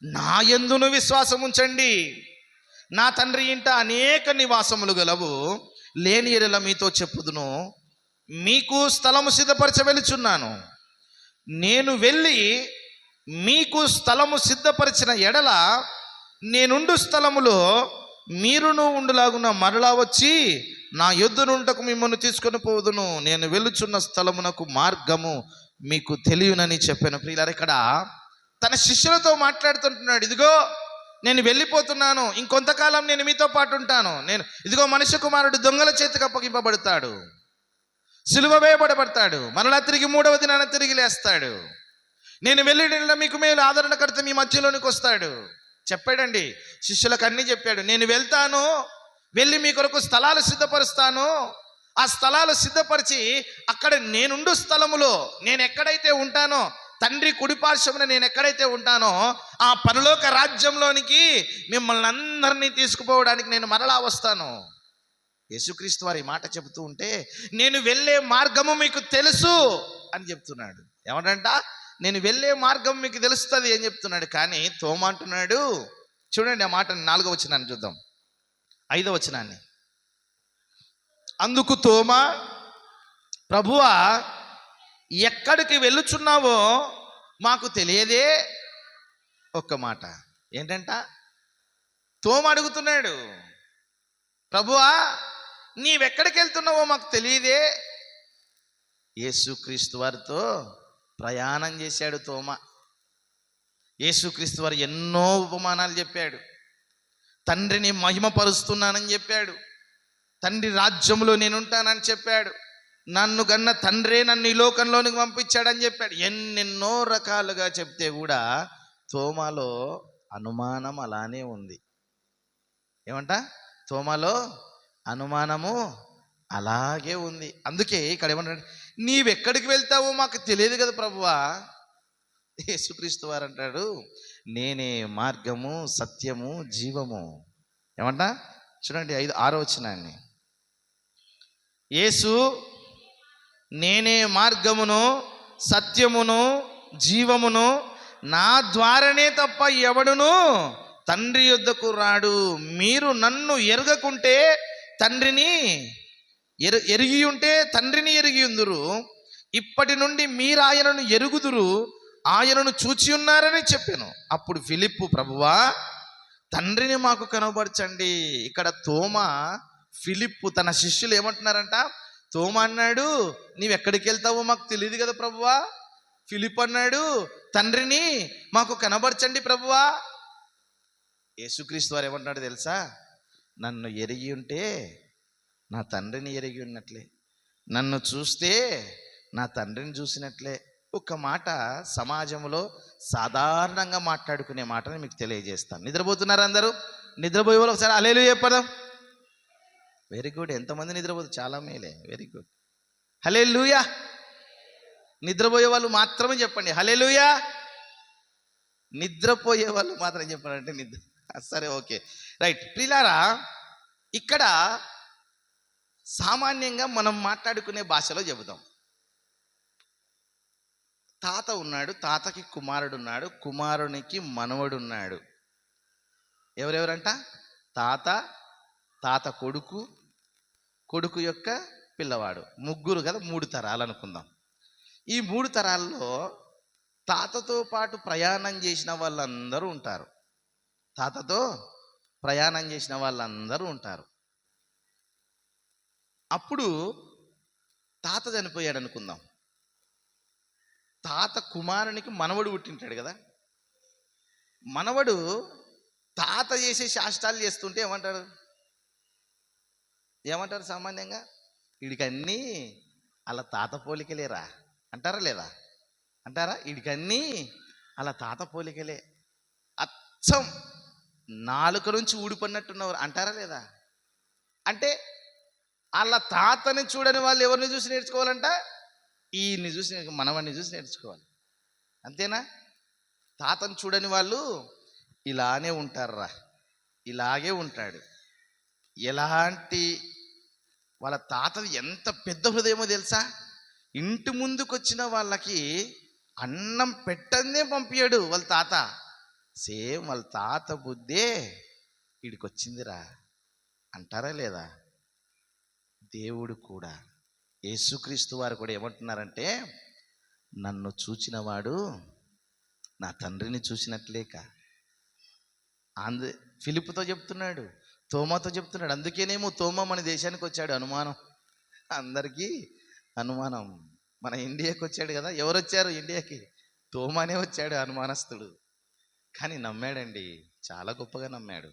Speaker 1: నా యందును విశ్వాసం ఉంచండి. నా తండ్రి ఇంట అనేక నివాసములు గలవు, లేని ఎడల మీతో చెప్పుదును, మీకు స్థలము సిద్ధపరచ వెలుచున్నాను. నేను వెళ్ళి మీకు స్థలము సిద్ధపరిచిన ఎడల నేనుండు స్థలములో మీరును ఉండులాగున మరలా వచ్చి నా యొద్దనుంటకు మిమ్మల్ని తీసుకొని పోదును. నేను వెలుచున్న స్థలమునకు మార్గము మీకు తెలియనని చెప్పాను. ప్రియులారా, ఇక్కడ తన శిష్యులతో మాట్లాడుతుంటున్నాడు. ఇదిగో నేను వెళ్ళిపోతున్నాను, ఇంకొంతకాలం నేను మీతో పాటు ఉంటాను. ఇదిగో మనుష్య కుమారుడు దొంగల చేతికి అప్పగింపబడతాడు, సిలువ వేయబడబడతాడు, మరలా తిరిగి మూడవ దినాన తిరిగి లేస్తాడు. నేను వెళ్ళి మీకు మేలు ఆదరణకర్త మీ మధ్యలోనికి వస్తాడు చెప్పాడండి. శిష్యులకు అన్నీ చెప్పాడు. నేను వెళ్తాను, వెళ్ళి మీ కొరకు స్థలాలు సిద్ధపరుస్తాను. ఆ స్థలాలు సిద్ధపరిచి అక్కడ నేనుండు స్థలములో, నేను ఎక్కడైతే ఉంటానో, తండ్రి కుడిపార్శ్వమున నేను ఎక్కడైతే ఉంటానో ఆ పరలోక రాజ్యంలోనికి మిమ్మల్ని అందరినీ తీసుకుపోవడానికి నేను మరలా వస్తాను. యేసుక్రీస్తు వారి మాట చెబుతూ ఉంటే, నేను వెళ్ళే మార్గము మీకు తెలుసు అని చెప్తున్నాడు. ఏమంటంట? నేను వెళ్ళే మార్గం మీకు తెలుస్తుంది అని చెప్తున్నాడు. కానీ తోమా అంటున్నాడు, చూడండి ఆ మాటని 4వ వచనాన్ని చూద్దాం, 5వ వచనాన్ని. అందుకు తోమా, ప్రభువా ఎక్కడికి వెళ్ళుచున్నావో మాకు తెలియదే. ఒక్క మాట ఏంటంట? తోమా అడుగుతున్నాడు, ప్రభువా నీవెక్కడికి వెళ్తున్నావో మాకు తెలియదే. యేసుక్రీస్తు వారితో ప్రయాణం చేశాడు తోమా. యేసుక్రీస్తు వారు ఎన్నో ఉపమానాలు చెప్పాడు. తండ్రిని మహిమపరుస్తున్నానని చెప్పాడు, తండ్రి రాజ్యంలో నేనుంటానని చెప్పాడు, నన్ను గన్న తండ్రే నన్ను ఈ లోకంలోనికి పంపించాడని చెప్పాడు. ఎన్నెన్నో రకాలుగా చెప్తే కూడా తోమాలో అనుమానం అలానే ఉంది. ఏమంట? తోమాలో అనుమానము అలాగే ఉంది. అందుకే ఇక్కడ ఏమంటాడు, నీవెక్కడికి వెళ్తావో మాకు తెలియదు కదా ప్రభువా. యేసుక్రీస్తు వారు అంటాడు, నేనే మార్గము సత్యము జీవము. ఏమంట? చూడండి 6వ వచనాన్ని. యేసు నేనే మార్గమును సత్యమును జీవమును, నా ద్వారానే తప్ప ఎవడును తండ్రి యొద్దకు రాడు. మీరు నన్ను ఎరగకుంటే తండ్రిని ఎరిగి ఉంటే తండ్రిని ఎరిగి ఉందురు. ఇప్పటి నుండి మీరు ఆయనను ఎరుగుదురు, ఆయనను చూచి ఉన్నారని చెప్పాను. అప్పుడు ఫిలిప్పు, ప్రభువా తండ్రిని మాకు కనబరచండి. ఇక్కడ తోమా, ఫిలిప్పు తన శిష్యులు ఏమంటున్నారంట? తోమా అన్నాడు, నీవెక్కడికి వెళ్తావో మాకు తెలియదు కదా ప్రభువా. ఫిలిప్ అన్నాడు, తండ్రిని మాకు కనబరచండి ప్రభువా. యేసుక్రీస్తు వారు ఏమంటున్నాడు తెలుసా? నన్ను ఎరిగి ఉంటే నా తండ్రిని ఎరిగి ఉన్నట్లే, నన్ను చూస్తే నా తండ్రిని చూసినట్లే. ఒక మాట సమాజంలో సాధారణంగా మాట్లాడుకునే మాటని మీకు తెలియజేస్తాను. నిద్రపోతున్నారు అందరూ? నిద్రపోయే వాళ్ళు ఒకసారి హల్లెలూయా చెప్పదాం. Very good. ఎంతమంది నిద్రపోతారు? చాలా మేలే, వెరీ గుడ్. హల్లెలూయా. నిద్రపోయే వాళ్ళు మాత్రమే చెప్పండి హల్లెలూయా. నిద్రపోయే వాళ్ళు మాత్రం చెప్పారంటే నిద్ర, సరే ఓకే రైట్. ప్రియులారా, ఇక్కడ సామాన్యంగా మనం మాట్లాడుకునే భాషలో చెబుతాం. తాత ఉన్నాడు, తాతకి కుమారుడు ఉన్నాడు, కుమారునికి మనవడు ఉన్నాడు. ఎవరెవరంట? తాత, తాత కొడుకు, కొడుకు యొక్క పిల్లవాడు. ముగ్గురు కదా, 3 తరాలు అనుకుందాం. ఈ 3 తరాల్లో తాతతో పాటు ప్రయాణం చేసిన వాళ్ళందరూ ఉంటారు. తాతతో ప్రయాణం చేసిన వాళ్ళందరూ ఉంటారు. అప్పుడు తాత చనిపోయాడు అనుకుందాం. తాత కుమారునికి మనవడు పుట్టింటాడు కదా. మనవడు తాత చేసే శాస్త్రాలు చేస్తుంటే ఏమంటారు? ఏమంటారు సామాన్యంగా? వీడికన్నీ అలా తాత పోలికలేరా అంటారా లేదా? అంటారా? వీడికన్నీ అలా తాత పోలికలే, అచ్చం నాలుక నుంచి ఊడిపడినట్టున్నవారు అంటారా లేదా? అంటే వాళ్ళ తాతని చూడని వాళ్ళు ఎవరిని చూసి నేర్చుకోవాలంట? ఈయన్ని చూసి, మనవన్ని చూసి నేర్చుకోవాలి. అంతేనా? తాతను చూడని వాళ్ళు ఇలానే ఉంటారా, ఇలాగే ఉంటాడు. ఎలాంటి వాళ్ళ తాతది ఎంత పెద్ద హృదయమో తెలుసా? ఇంటి ముందుకు వచ్చిన వాళ్ళకి అన్నం పెట్టందే పంపించాడు వాళ్ళ తాత. సేమ్ వాళ్ళ తాత బుద్ధే వీడికి వచ్చిందిరా అంటారా లేదా? దేవుడు కూడా, యేసుక్రీస్తు వారు కూడా ఏమంటున్నారంటే, నన్ను చూచినవాడు నా తండ్రిని చూసినట్లేక. ఫిలిప్పుతో చెప్తున్నాడు, తోమాతో చెప్తున్నాడు. అందుకేనేమో తోమా మన దేశానికి వచ్చాడు. అనుమానం, అందరికీ అనుమానం. మన ఇండియాకి వచ్చాడు కదా. ఎవరు వచ్చారు ఇండియాకి? తోమానే వచ్చాడు, అనుమానస్తుడు. కానీ నమ్మాడండి, చాలా గొప్పగా నమ్మాడు.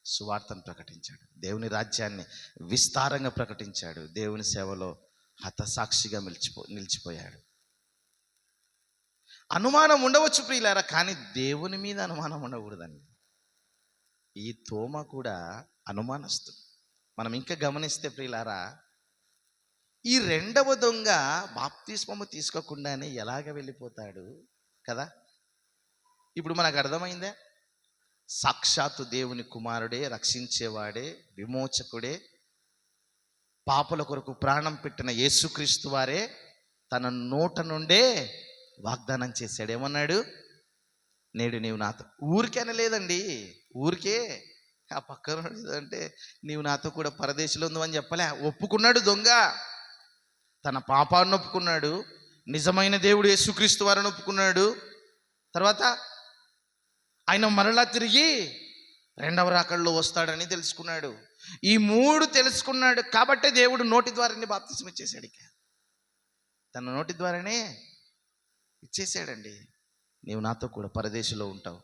Speaker 1: సువార్తను ప్రకటించాడు, దేవుని రాజ్యాన్ని విస్తారంగా ప్రకటించాడు, దేవుని సేవలో హతసాక్షిగా నిలిచిపోయాడు. అనుమానం ఉండవచ్చు ప్రియులారా, కానీ దేవుని మీద అనుమానం ఉండకూడదండి. ఈ తోమ కూడా అనుమానస్తుడు. మనం ఇంకా గమనిస్తే ప్రియులారా, ఈ 2వ దొంగ బాప్తిస్మము తీసుకోకుండానే ఎలాగ వెళ్ళిపోతాడు కదా. ఇప్పుడు మనకు అర్థమైందే, సాక్షాత్తు దేవుని కుమారుడే, రక్షించేవాడే, విమోచకుడే, పాపుల కొరకు ప్రాణం పెట్టిన యేసుక్రీస్తు వారే తన నోట నుండే వాగ్దానం చేశాడు. ఏమన్నాడు? నేడు నీవు నాతో, ఊరికే అనలేదండి, ఊరికే ఆ పక్కన అంటే నీవు నాతో కూడా పరదేశంలో ఉందని చెప్పలే. ఒప్పుకున్నాడు దొంగ, తన పాపాన్ని ఒప్పుకున్నాడు, నిజమైన దేవుడు యేసుక్రీస్తు వారిని ఒప్పుకున్నాడు. తర్వాత ఆయన మరలా తిరిగి 2వ రాకడలో వస్తాడని తెలుసుకున్నాడు. ఈ 3 తెలుసుకున్నాడు కాబట్టే దేవుడు నోటి ద్వారానే బాప్తిసం ఇచ్చేసాడు. ఇక తన నోటి ద్వారానే ఇచ్చేసాడండి. నీవు నాతో కూడా పరదేశంలో ఉంటావు.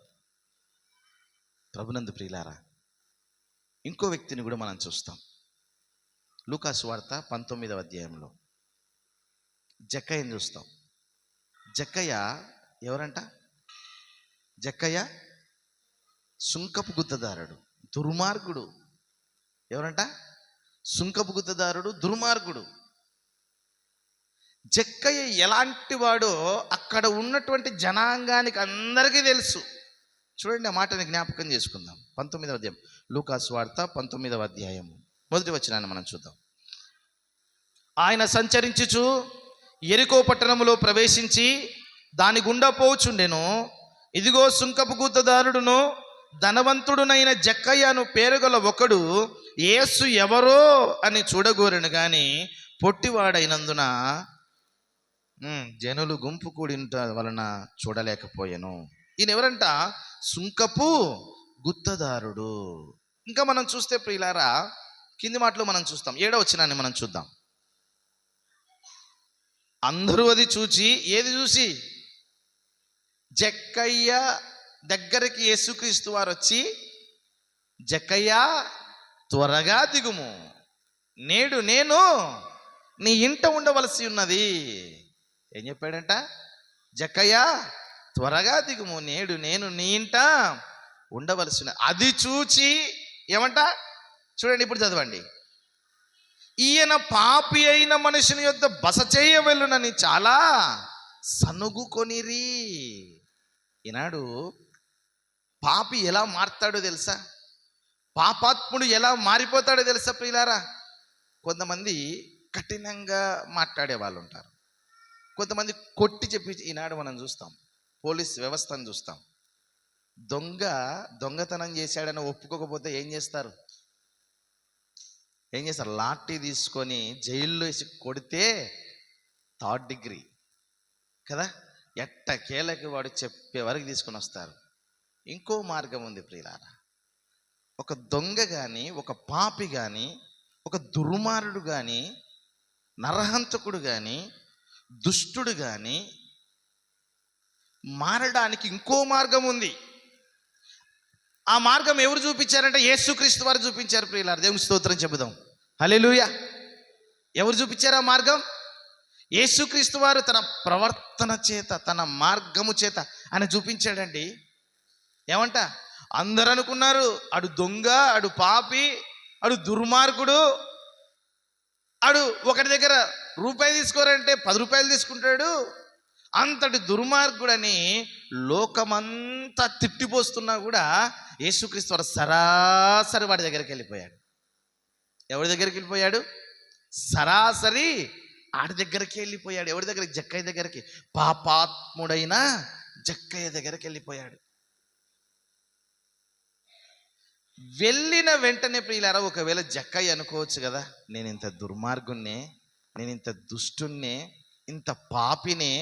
Speaker 1: ప్రభునందు ప్రియులారా, ఇంకో వ్యక్తిని కూడా మనం చూస్తాం. లూకా సువార్త 19వ అధ్యాయంలో జక్కయ్యని చూస్తాం. జక్కయ్య ఎవరంట? జక్కయ్య సుంకపు గుత్తదారుడు, దుర్మార్గుడు, ఎవరంట? సుంకపు గుత్తదారుడు, దుర్మార్గుడు. జక్కయ్య ఎలాంటి వాడో అక్కడ ఉన్నటువంటి జనాంగానికి అందరికీ తెలుసు. చూడండి, ఆ మాటని జ్ఞాపకం చేసుకుందాం. 19వ అధ్యాయం, లూకా సువార్త 19వ అధ్యాయం 1వ వచనాన్ని మనం చూద్దాం. ఆయన సంచరించుచు యెరికో పట్టణములో ప్రవేశించి దాని గుండా పోవుచుండెను. ఇదిగో సుంకపు గుత్తదారుడును ధనవంతుడునైన జక్కయ్యను పేరుగల ఒకడు యేసు ఎవరో అని చూడగోరెను గాని పొట్టివాడైనందున జనులు గుంపు కూడింట వలన చూడలేకపోయాను. ఈయన ఎవరంట? సుంకపు గుత్తదారుడు. ఇంకా మనం చూస్తే ప్రియులారా, కింది మాటలు మనం చూస్తాం. 7వ వచనాన్ని మనం చూద్దాం. అందరూ అది చూచి, ఏది చూసి? జక్కయ్య దగ్గరికి యేసుక్రీస్తు వారు వచ్చి, జక్కయ్య త్వరగా దిగుము, నేడు నేను నీ ఇంట ఉండవలసి ఉన్నది. ఏం చెప్పాడంట? జక్కయ్య త్వరగా దిగుము, నేడు నేను నీ ఇంట ఉండవలసి ఉన్నది. అది చూచి ఏమంట? చూడండి, ఇప్పుడు చదవండి. ఈయన పాపి అయిన మనుషుని యొద్ద బస చేయవలెనని చాలా సనుగుకొనిరి. ఈనాడు పాపి ఎలా మారుతాడో తెలుసా? పాపాత్ముడు ఎలా మారిపోతాడో తెలుసా ప్రియులారా? కొంతమంది కఠినంగా మాట్లాడే వాళ్ళు ఉంటారు, కొంతమంది కొట్టి చెప్పి. ఈనాడు మనం చూస్తాం, పోలీస్ వ్యవస్థను చూస్తాం. దొంగతనం చేశాడని ఒప్పుకోకపోతే ఏం చేస్తారు? లాఠీ తీసుకొని జైల్లో వేసి కొడితే 3rd డిగ్రీ కదా, ఎట్టకేలకి వాడు చెప్పే వరకు తీసుకొని వస్తారు. ఇంకో మార్గం ఉంది ప్రియులారా. ఒక దొంగ కానీ, ఒక పాపి కానీ, ఒక దుర్మార్గుడు కానీ, నరహంతకుడు కానీ, దుష్టుడు కానీ మారడానికి ఇంకో మార్గం ఉంది. ఆ మార్గం ఎవరు చూపించారంటే యేసుక్రీస్తు వారు చూపించారు ప్రియులారా. దేవుని స్తోత్రం చెబుదాం. హల్లెలూయా. ఎవరు చూపించారు ఆ మార్గం? యేసుక్రీస్తు వారు తన ప్రవర్తన చేత, తన మార్గము చేత ఆయన చూపించాడండి. ఏమంట? అందరూ అనుకున్నారు అడు దొంగ, అడు పాపి, అడు దుర్మార్గుడు, అడు ఒకటి దగ్గర రూపాయి తీసుకోరంటే 10 రూపాయలు తీసుకుంటాడు, అంతటి దుర్మార్గుడని లోకమంతా తిట్టిపోస్తున్నా కూడా యేసుక్రీస్తు వారు సరాసరి వాడి దగ్గరికి వెళ్ళిపోయాడు. ఎవరి దగ్గరికి వెళ్ళిపోయాడు? సరాసరి ఆడి దగ్గరికి వెళ్ళిపోయాడు. ఎవరి దగ్గరికి? జక్కయ్య దగ్గరికి. పాపాత్ముడైన జక్కయ్య దగ్గరికి వెళ్ళిపోయాడు. వెళ్ళిన వెంటనే ప్రియులారా, ఒకవేళ జక్కయ్య అనుకోవచ్చు కదా, నేను ఇంత దుర్మార్గుణ్ణే, నేను ఇంత దుష్టుణ్ణే, ఇంత పాపినే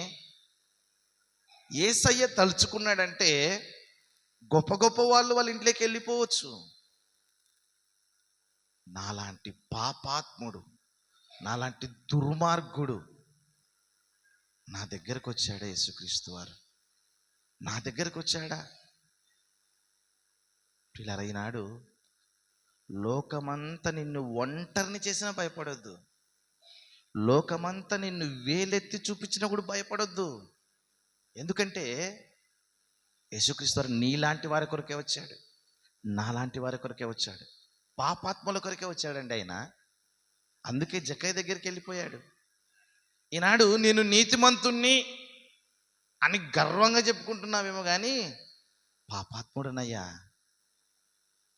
Speaker 1: యేసయ్య తలుచుకున్నాడంటే గొప్ప గొప్ప వాళ్ళ ఇంట్లోకి వెళ్ళిపోవచ్చు. నాలాంటి పాపాత్ముడు, నాలాంటి దుర్మార్గుడు నా దగ్గరకు వచ్చాడా యేసుక్రీస్తు వారు? నా దగ్గరకు వచ్చాడా? పిల్లరా, ఈనాడు లోకమంతా నిన్ను ఒంటరిని చేసినా భయపడొద్దు, లోకమంతా నిన్ను వేలెత్తి చూపించినా కూడా భయపడొద్దు. ఎందుకంటే యేసుక్రీస్తు వారు నీలాంటి వారి కొరకే వచ్చాడు, నాలాంటి వారి కొరకే వచ్చాడు, పాపాత్ముల కొరకే వచ్చాడండి ఆయన. అందుకే జక్కయ్య దగ్గరికి వెళ్ళిపోయాడు. ఈనాడు నేను నీతిమంతుణ్ణి అని గర్వంగా చెప్పుకుంటున్నావేమో కానీ పాపాత్ముడనయ్యా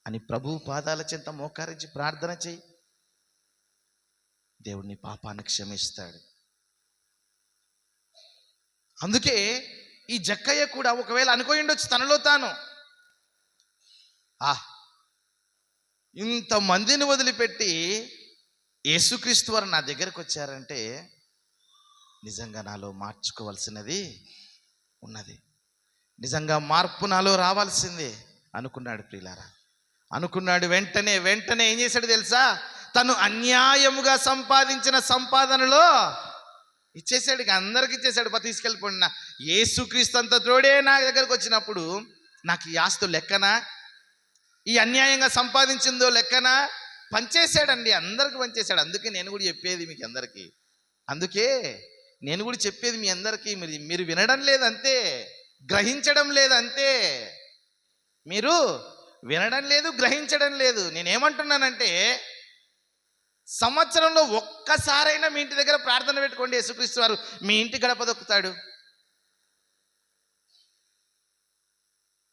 Speaker 1: అని ప్రభు పాదాల చెంత మోకారించి ప్రార్థన చెయ్యి. దేవుడిని పాపాన్ని క్షమిస్తాడు. అందుకే ఈ జక్కయ్య కూడా ఒకవేళ అనుకోయి ఉండొచ్చు తనలో తాను, ఇంతమందిని వదిలిపెట్టి యేసుక్రీస్తు వారు నా దగ్గరకు వచ్చారంటే నిజంగా నాలో మార్చుకోవాల్సినది ఉన్నది, నిజంగా మార్పు నాలో రావాల్సిందే అనుకున్నాడు ప్రియులారా. అనుకున్నాడు. వెంటనే ఏం చేశాడు తెలుసా? తను అన్యాయముగా సంపాదించిన సంపాదనలో ఇచ్చేసాడు. ఇక అందరికి ఇచ్చేసాడు. తీసుకెళ్ళిపోయిన యేసుక్రీస్తు అంత తోడే నా దగ్గరకు వచ్చినప్పుడు నాకు ఈ ఆస్తు లెక్కనా, ఈ అన్యాయంగా సంపాదించిందో లెక్కనా? పంచేశాడండి, అందరికి పంచేశాడు. అందుకే నేను కూడా చెప్పేది మీకు అందరికీ, మీ అందరికీ మీరు వినడం లేదంతే, గ్రహించడం లేదంతే, మీరు వినడం లేదు, గ్రహించడం లేదు. నేనేమంటున్నానంటే, సంవత్సరంలో ఒక్కసారైనా మీ ఇంటి దగ్గర ప్రార్థన పెట్టుకోండి. యేసుక్రీస్తు వారు మీ ఇంటి గడప దొక్కుతాడు.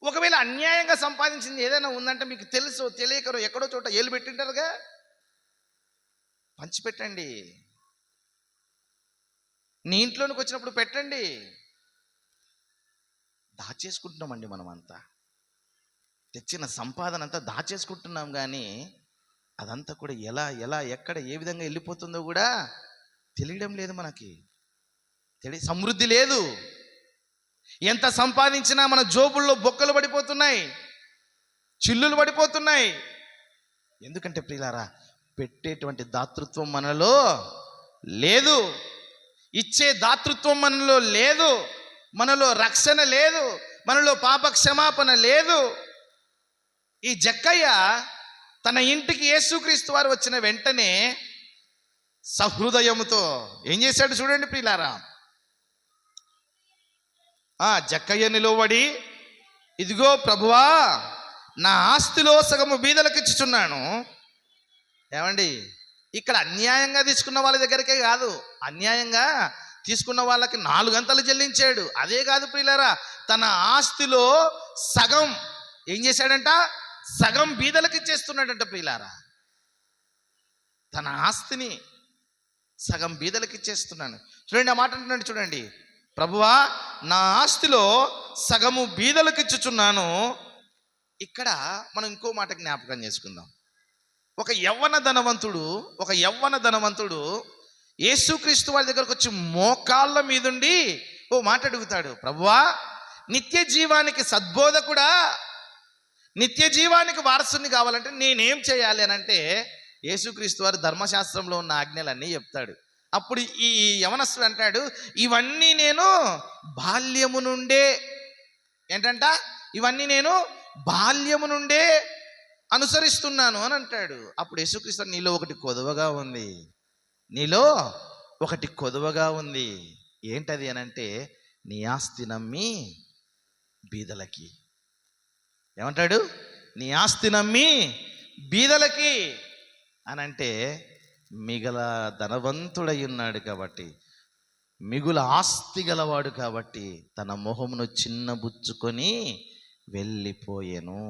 Speaker 1: ఒకవేళ అన్యాయంగా సంపాదించింది ఏదైనా ఉందంటే మీకు తెలుసో తెలియకరో ఎక్కడో చోట ఏలు పెట్టింటారుగా, పంచిపెట్టండి. నీ ఇంట్లోనికి వచ్చినప్పుడు పెట్టండి. దాచేసుకుంటున్నామండి మనమంతా. తెచ్చిన సంపాదన అంతా దాచేసుకుంటున్నాం, కానీ అదంతా కూడా ఎలా ఎలా ఎక్కడ ఏ విధంగా వెళ్ళిపోతుందో కూడా తెలియడం లేదు మనకి. సమృద్ధి లేదు. ఎంత సంపాదించినా మన జోబుల్లో బొక్కలు పడిపోతున్నాయి, చిల్లులు పడిపోతున్నాయి. ఎందుకంటే ప్రియులారా, పెట్టేటువంటి దాతృత్వం మనలో లేదు. ఇచ్చే దాతృత్వం మనలో లేదు. మనలో రక్షణ లేదు. మనలో పాప క్షమాపణ లేదు. ఈ జక్కయ్య తన ఇంటికి యేసుక్రీస్తు వారు వచ్చిన వెంటనే సహృదయముతో ఏం చేశాడు చూడండి ప్రియులారా. జక్కయ్య నిలవడి, ఇదిగో ప్రభువా, నా ఆస్తిలో సగము బీదలకు ఇచ్చుచున్నాను. ఏమండి, ఇక్కడ అన్యాయంగా తీసుకున్న వాళ్ళ దగ్గరికే కాదు, అన్యాయంగా తీసుకున్న వాళ్ళకి 4 గంటలు చెల్లించాడు. అదే కాదు ప్రియులారా, తన ఆస్తిలో సగం ఏం చేశాడంట? సగం బీదలకు ఇచ్చేస్తున్నాడంట ప్రియులారా. తన ఆస్తిని సగం బీదలకు ఇచ్చేస్తున్నాను. చూడండి, ఆ మాట అంటున్నాడు చూడండి, ప్రభువా, నా ఆస్తిలో సగము బీదలకు ఇచ్చుచున్నాను. ఇక్కడ మనం ఇంకో మాట జ్ఞాపకం చేసుకుందాం. ఒక యవ్వన ధనవంతుడు యేసుక్రీస్తు వారి దగ్గరకు వచ్చి మోకాళ్ళ మీదుండి ఓ మాట అడుగుతాడు, ప్రభువా, నిత్య జీవానికి సద్బోధకుడా, నిత్య జీవానికి వారసుని కావాలంటే నేనేం చేయాలి అని అంటే, యేసుక్రీస్తు వారు ధర్మశాస్త్రంలో ఉన్న ఆజ్ఞలన్నీ చెప్తాడు. అప్పుడు ఈ యవనస్తుడు అంటాడు, ఇవన్నీ నేను బాల్యము నుండే ఏంటంట, ఇవన్నీ నేను బాల్యము నుండే అనుసరిస్తున్నాను అని అంటాడు. అప్పుడు యేసుక్రీస్తు, నీలో ఒకటి కొదువగా ఉంది. ఏంటది అని అంటే, నీ ఆస్తి నమ్మి బీదలకి. ఏమంటాడు? నీ ఆస్తి నమ్మి బీదలకి అని అంటే, మిగల ధనవంతుడై ఉన్నాడు కాబట్టి, మిగుల ఆస్తి గలవాడు కాబట్టి తన మొహమును చిన్నబుచ్చుకొని వెళ్ళిపోయాను.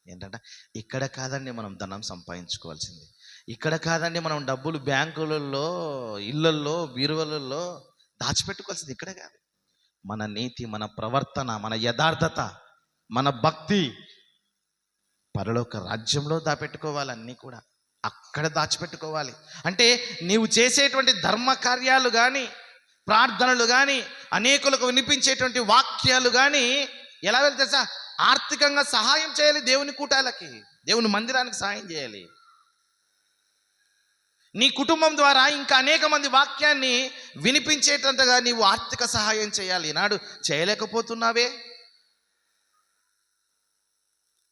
Speaker 1: ఏంటంటే, ఇక్కడ కాదండి మనం ధనం సంపాదించుకోవాల్సింది. ఇక్కడ కాదండి మనం డబ్బులు బ్యాంకులలో, ఇళ్లల్లో, బీరువలలో దాచిపెట్టుకోవాల్సింది. ఇక్కడ కాదు. మన నీతి, మన ప్రవర్తన, మన యథార్థత, మన భక్తి పరలోక రాజ్యంలో దాపెట్టుకోవాలి. అన్నీ కూడా అక్కడ దాచిపెట్టుకోవాలి. అంటే నీవు చేసేటువంటి ధర్మ కార్యాలు కానీ, ప్రార్థనలు కానీ, అనేకులకు వినిపించేటువంటి వాక్యాలు కానీ ఎలా వెళ్తే ఆర్థికంగా సహాయం చేయాలి. దేవుని కూటాలకి, దేవుని మందిరానికి సహాయం చేయాలి. నీ కుటుంబం ద్వారా ఇంకా అనేక మంది వాక్యాన్ని వినిపించేటంతగా నీవు ఆర్థిక సహాయం చేయాలి. ఈనాడు చేయలేకపోతున్నావే.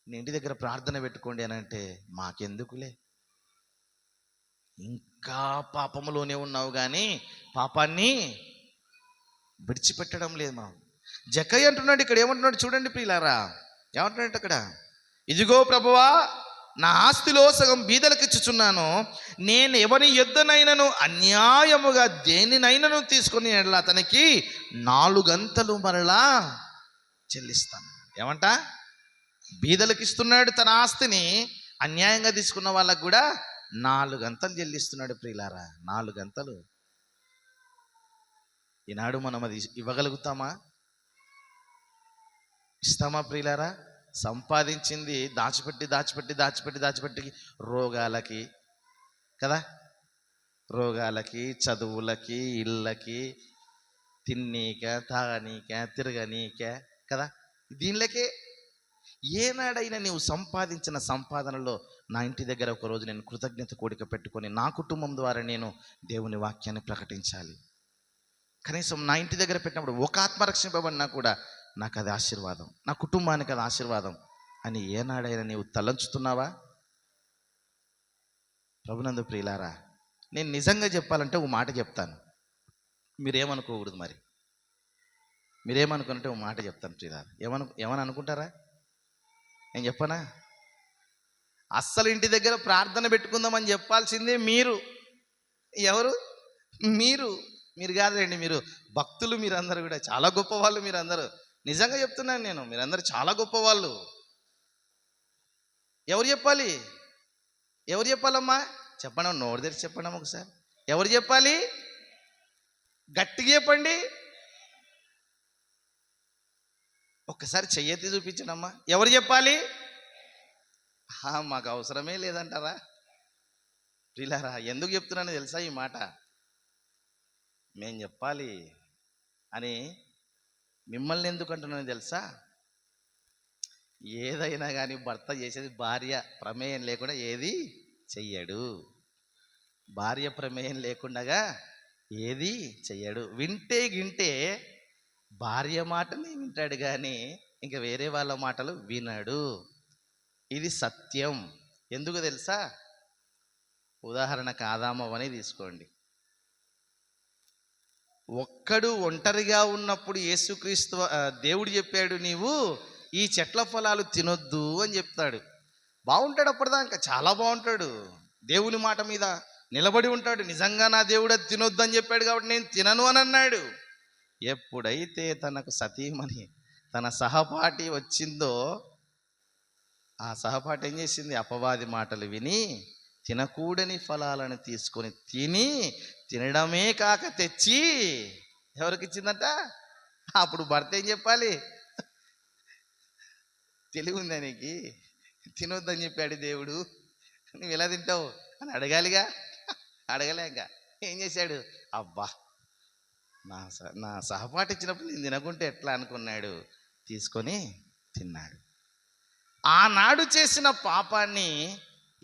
Speaker 1: నీ ఇంటి దగ్గర ప్రార్థన పెట్టుకోండి అని అంటే, మాకెందుకులే, ఇంకా పాపములోనే ఉన్నావు కానీ పాపాన్ని విడిచిపెట్టడం లేదు. మనం జక్కయ్య అంటున్నాడు ఇక్కడ, ఏమంటున్నాడు చూడండి ప్రియులారా, ఏమంటున్నాడు అక్కడ, ఇదిగో ప్రభువా, నా ఆస్తిలో సగం బీదలకు ఇచ్చుచున్నాను. నేను ఎవరి యొద్దనైనను అన్యాయముగా దేనినైనను తీసుకొని అతనికి 4 గంటలు మరలా చెల్లిస్తాను. ఏమంట? బీదలకు ఇస్తున్నాడు తన ఆస్తిని, అన్యాయంగా తీసుకున్న వాళ్ళకు కూడా 4 గంటలు చెల్లిస్తున్నాడు ప్రియులారా. 4 గంటలు. ఈనాడు మనం అది ఇవ్వగలుగుతామా? ఇస్తామా ప్రియులారా? సంపాదించింది దాచిపెట్టి రోగాలకి కదా, రోగాలకి, చదువులకి, ఇళ్ళకి, తిన్నీక, తాగనీక, తిరగనీక కదా, దీనిలకే. ఏనాడైనా నీవు సంపాదించిన సంపాదనలో, నా ఇంటి దగ్గర ఒకరోజు నేను కృతజ్ఞత కోడిక పెట్టుకొని నా కుటుంబం ద్వారా నేను దేవుని వాక్యాన్ని ప్రకటించాలి. కనీసం నా ఇంటి దగ్గర పెట్టినప్పుడు ఒక ఆత్మ రక్షింపబడినా కూడా నాకు అది ఆశీర్వాదం, నా కుటుంబానికి అది ఆశీర్వాదం అని ఏనాడైనా నీవు తలంచుతున్నావా? ప్రభునందు ప్రియులారా, నేను నిజంగా చెప్పాలంటే ఓ మాట చెప్తాను, మీరేమనుకోకూడదు. మరి మీరేమనుకుంటే ఓ మాట చెప్తాను ప్రియులారా. ఏమని అనుకుంటారా? నేను చెప్పనా? అస్సలు ఇంటి దగ్గర ప్రార్థన పెట్టుకుందామని చెప్పాల్సిందే మీరు. ఎవరు? మీరు. మీరు కాదులేండి, మీరు భక్తులు, మీరందరూ కూడా చాలా గొప్పవాళ్ళు. మీరందరూ నిజంగా చెప్తున్నాను నేను, మీరందరూ చాలా గొప్పవాళ్ళు. ఎవరు చెప్పాలి? ఎవరు చెప్పాలమ్మా? చెప్పండి, నోరు తెరిచి చెప్పండి ఒకసారి. ఎవరు చెప్పాలి? గట్టిగా చెప్పండి. ఒక్కసారి చెయ్యెత్తి చూపించండమ్మా. ఎవరు చెప్పాలి? మాకు అవసరమే లేదంటారా? ప్రియులారా, ఎందుకు చెప్తున్నానో తెలుసా ఈ మాట? మేం చెప్పాలి అని మిమ్మల్ని ఎందుకు అంటున్నానో తెలుసా? ఏదైనా కానీ భర్త చేసేది భార్య ప్రమేయం లేకుండా ఏది చెయ్యడు. భార్య ప్రమేయం లేకుండా ఏది చెయ్యడు. వింటే గింటే భార్య మాటని వింటాడు కానీ ఇంకా వేరే వాళ్ళ మాటలు వినడు. ఇది సత్యం. ఎందుకు తెలుసా? ఉదాహరణకు ఆదామవ్వని తీసుకోండి. ఒక్కడు ఒంటరిగా ఉన్నప్పుడు యేసుక్రీస్తు దేవుడు చెప్పాడు, నీవు ఈ చెట్ల ఫలాలు తినొద్దు అని చెప్తాడు. బాగుంటాడు అప్పటిదాకా, చాలా బాగుంటాడు, దేవుని మాట మీద నిలబడి ఉంటాడు. నిజంగా నా దేవుడు అది తినొద్దు అని చెప్పాడు కాబట్టి నేను తినను అని అన్నాడు. ఎప్పుడైతే తనకు సతీమణి, తన సహపాఠి వచ్చిందో, ఆ సహపాఠి ఏం చేసింది? అపవాది మాటలు విని తినకూడని ఫలాలను తీసుకొని తినడమే కాక తెచ్చి ఎవరికి ఇచ్చిందట? అప్పుడు భర్త ఏం చెప్పాలి? తెలివి ఉందా నీకు? తినొద్దని చెప్పాడు దేవుడు, నువ్వు ఎలా తింటావు అని అడగాలిగా. అడగలేక ఏం చేశాడు? అబ్బా, నా సహపాఠి ఇచ్చినప్పుడు నేను తినకుంటే ఎట్లా అనుకున్నాడు, తీసుకొని తిన్నాడు. ఆనాడు చేసిన పాపాన్ని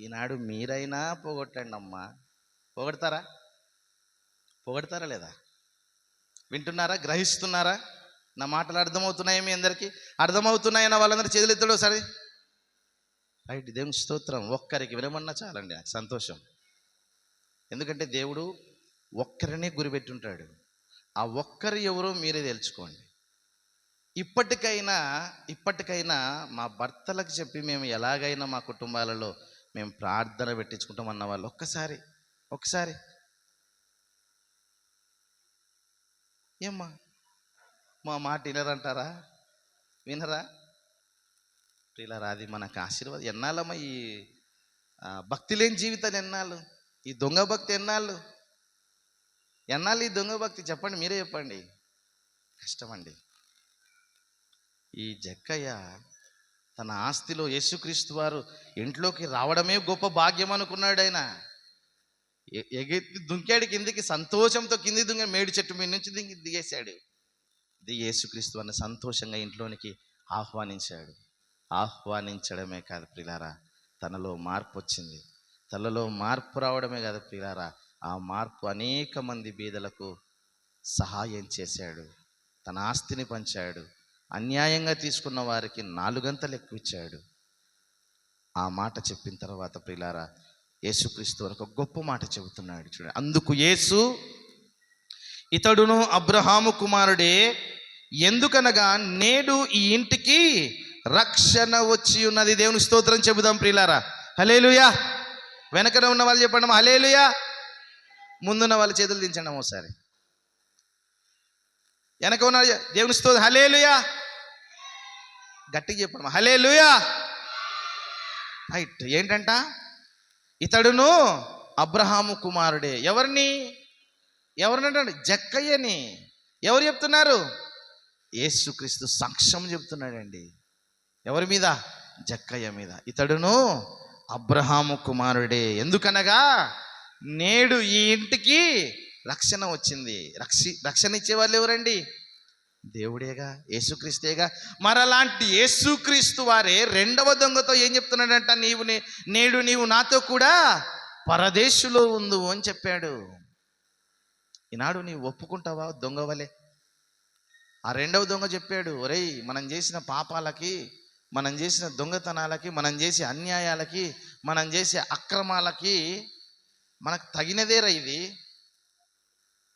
Speaker 1: ఈనాడు మీరైనా పోగొట్టండి అమ్మా. పోగొడతారా? పోగొడతారా లేదా? వింటున్నారా? గ్రహిస్తున్నారా? నా మాటలు అర్థమవుతున్నాయి మీ అందరికీ? అర్థమవుతున్నాయన్న వాళ్ళందరూ చేతులు ఎత్తాడు సరే. రైట్, దేవుని స్తోత్రం. ఒక్కరికి వినమన్నా చాలండి, నాకు సంతోషం. ఎందుకంటే దేవుడు ఒక్కరినే గురిపెట్టుంటాడు. ఆ ఒక్కరు ఎవరో మీరే తెలుసుకోండి. ఇప్పటికైనా మా భర్తలకు చెప్పి మేము ఎలాగైనా మా కుటుంబాలలో మేము ప్రార్థన పెట్టించుకుంటాం అన్న వాళ్ళు ఒకసారి ఏమ్మా మా మాట వినరంటారా? వినరా? ప్రియులారా, అది మనకు ఆశీర్వాదం. ఎన్నాళ్ళమ్మా ఈ భక్తి లేని జీవితాలు? ఎన్నాళ్ళు ఈ దొంగ భక్తి? ఎన్నాళ్ళు ఈ దొంగ భక్తి? చెప్పండి, మీరే చెప్పండి. కష్టమండి. ఈ జక్కయ్య తన ఆస్తిలో యేసుక్రీస్తు వారు ఇంట్లోకి రావడమే గొప్ప భాగ్యం అనుకున్నాడు. ఆయన ఎగెత్తి దుంకాడు కిందికి, సంతోషంతో కింది మేడి చెట్టు మీద నుంచి దిగేశాడు. యేసుక్రీస్తు వారిని సంతోషంగా ఇంట్లోనికి ఆహ్వానించడమే కాదు ప్రియులారా, తనలో మార్పు వచ్చింది. తనలో మార్పు రావడమే కాదు ప్రియులారా, ఆ మార్పు అనేక మంది బీదలకు సహాయం చేశాడు. తన ఆస్తిని పంచాడు. అన్యాయంగా తీసుకున్న వారికి 4 గంటలు ఎక్కువ ఇచ్చాడు. ఆ మాట చెప్పిన తర్వాత ప్రియులారా, యేసుక్రీస్తు వారికి ఒక గొప్ప మాట చెబుతున్నాడు చూడండి. అందుకు యేసు, ఇతడును అబ్రహాము కుమారుడే, ఎందుకనగా నేడు ఈ ఇంటికి రక్షణ వచ్చి ఉన్నది. దేవుని స్తోత్రం చెబుదాం ప్రియులారా. హల్లెలూయా. వెనకన ఉన్న వాళ్ళు చెప్పండి హల్లెలూయా. ముందున్న వాళ్ళ చేతులు దించండి ఒకసారి. వెనక ఉన్న దేవుని స్తోత్రం హల్లెలూయా. గట్టిగా చెప్పండి హల్లెలూయా. రైట్. ఏంటంట? ఇతడును అబ్రహాము కుమారుడే. ఎవరినంటే జక్కయ్యని. ఎవరు చెప్తున్నారు? యేసుక్రీస్తు సాక్ష్యం చెప్తున్నాడండి. ఎవరి మీద? జక్కయ్య మీద. ఇతడును అబ్రహాము కుమారుడే, ఎందుకనగా నేడు ఈ ఇంటికి రక్షణ వచ్చింది. రక్షణ ఇచ్చేవాళ్ళు ఎవరండి? దేవుడేగా, యేసుక్రీస్తేగా. మరలాంటి యేసుక్రీస్తు వారే రెండవ దొంగతో ఏం చెప్తున్నాడంట? నేడు నీవు నాతో కూడా పరదేశులో ఉండు అని చెప్పాడు. ఈనాడు నీవు ఒప్పుకుంటావా దొంగ వలె? ఆ రెండవ దొంగ చెప్పాడు, ఒరేయ్, మనం చేసిన పాపాలకి, మనం చేసిన దొంగతనాలకి, మనం చేసే అన్యాయాలకి, మనం చేసే అక్రమాలకి మనకు తగినదేరా ఇది.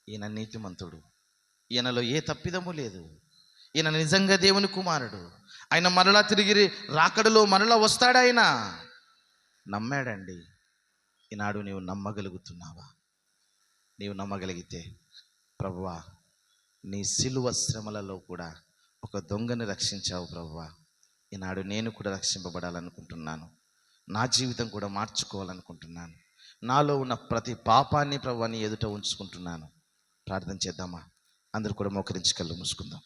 Speaker 1: ఈయన నీతిమంతుడు, ఈయనలో ఏ తప్పిదము లేదు, ఈయన నిజంగా దేవుని కుమారుడు. ఆయన మరలా తిరిగి రాకడలో మరలా వస్తాడు. ఆయన నమ్మాడండి. ఈనాడు నీవు నమ్మగలుగుతున్నావా? నీవు నమ్మగలిగితే, ప్రభువా నీ సిలువ శ్రమలలో కూడా ఒక దొంగని రక్షించావు ప్రభువా, ఈనాడు నేను కూడా రక్షింపబడాలనుకుంటున్నాను, నా జీవితం కూడా మార్చుకోవాలనుకుంటున్నాను, నాలో ఉన్న ప్రతి పాపాన్ని ప్రభువా నీ ఎదుట ఉంచుకుంటున్నాను. ప్రార్థన చేద్దామా? అందరూ కూడా మోకరించి కళ్ళు మూసుకుందాం.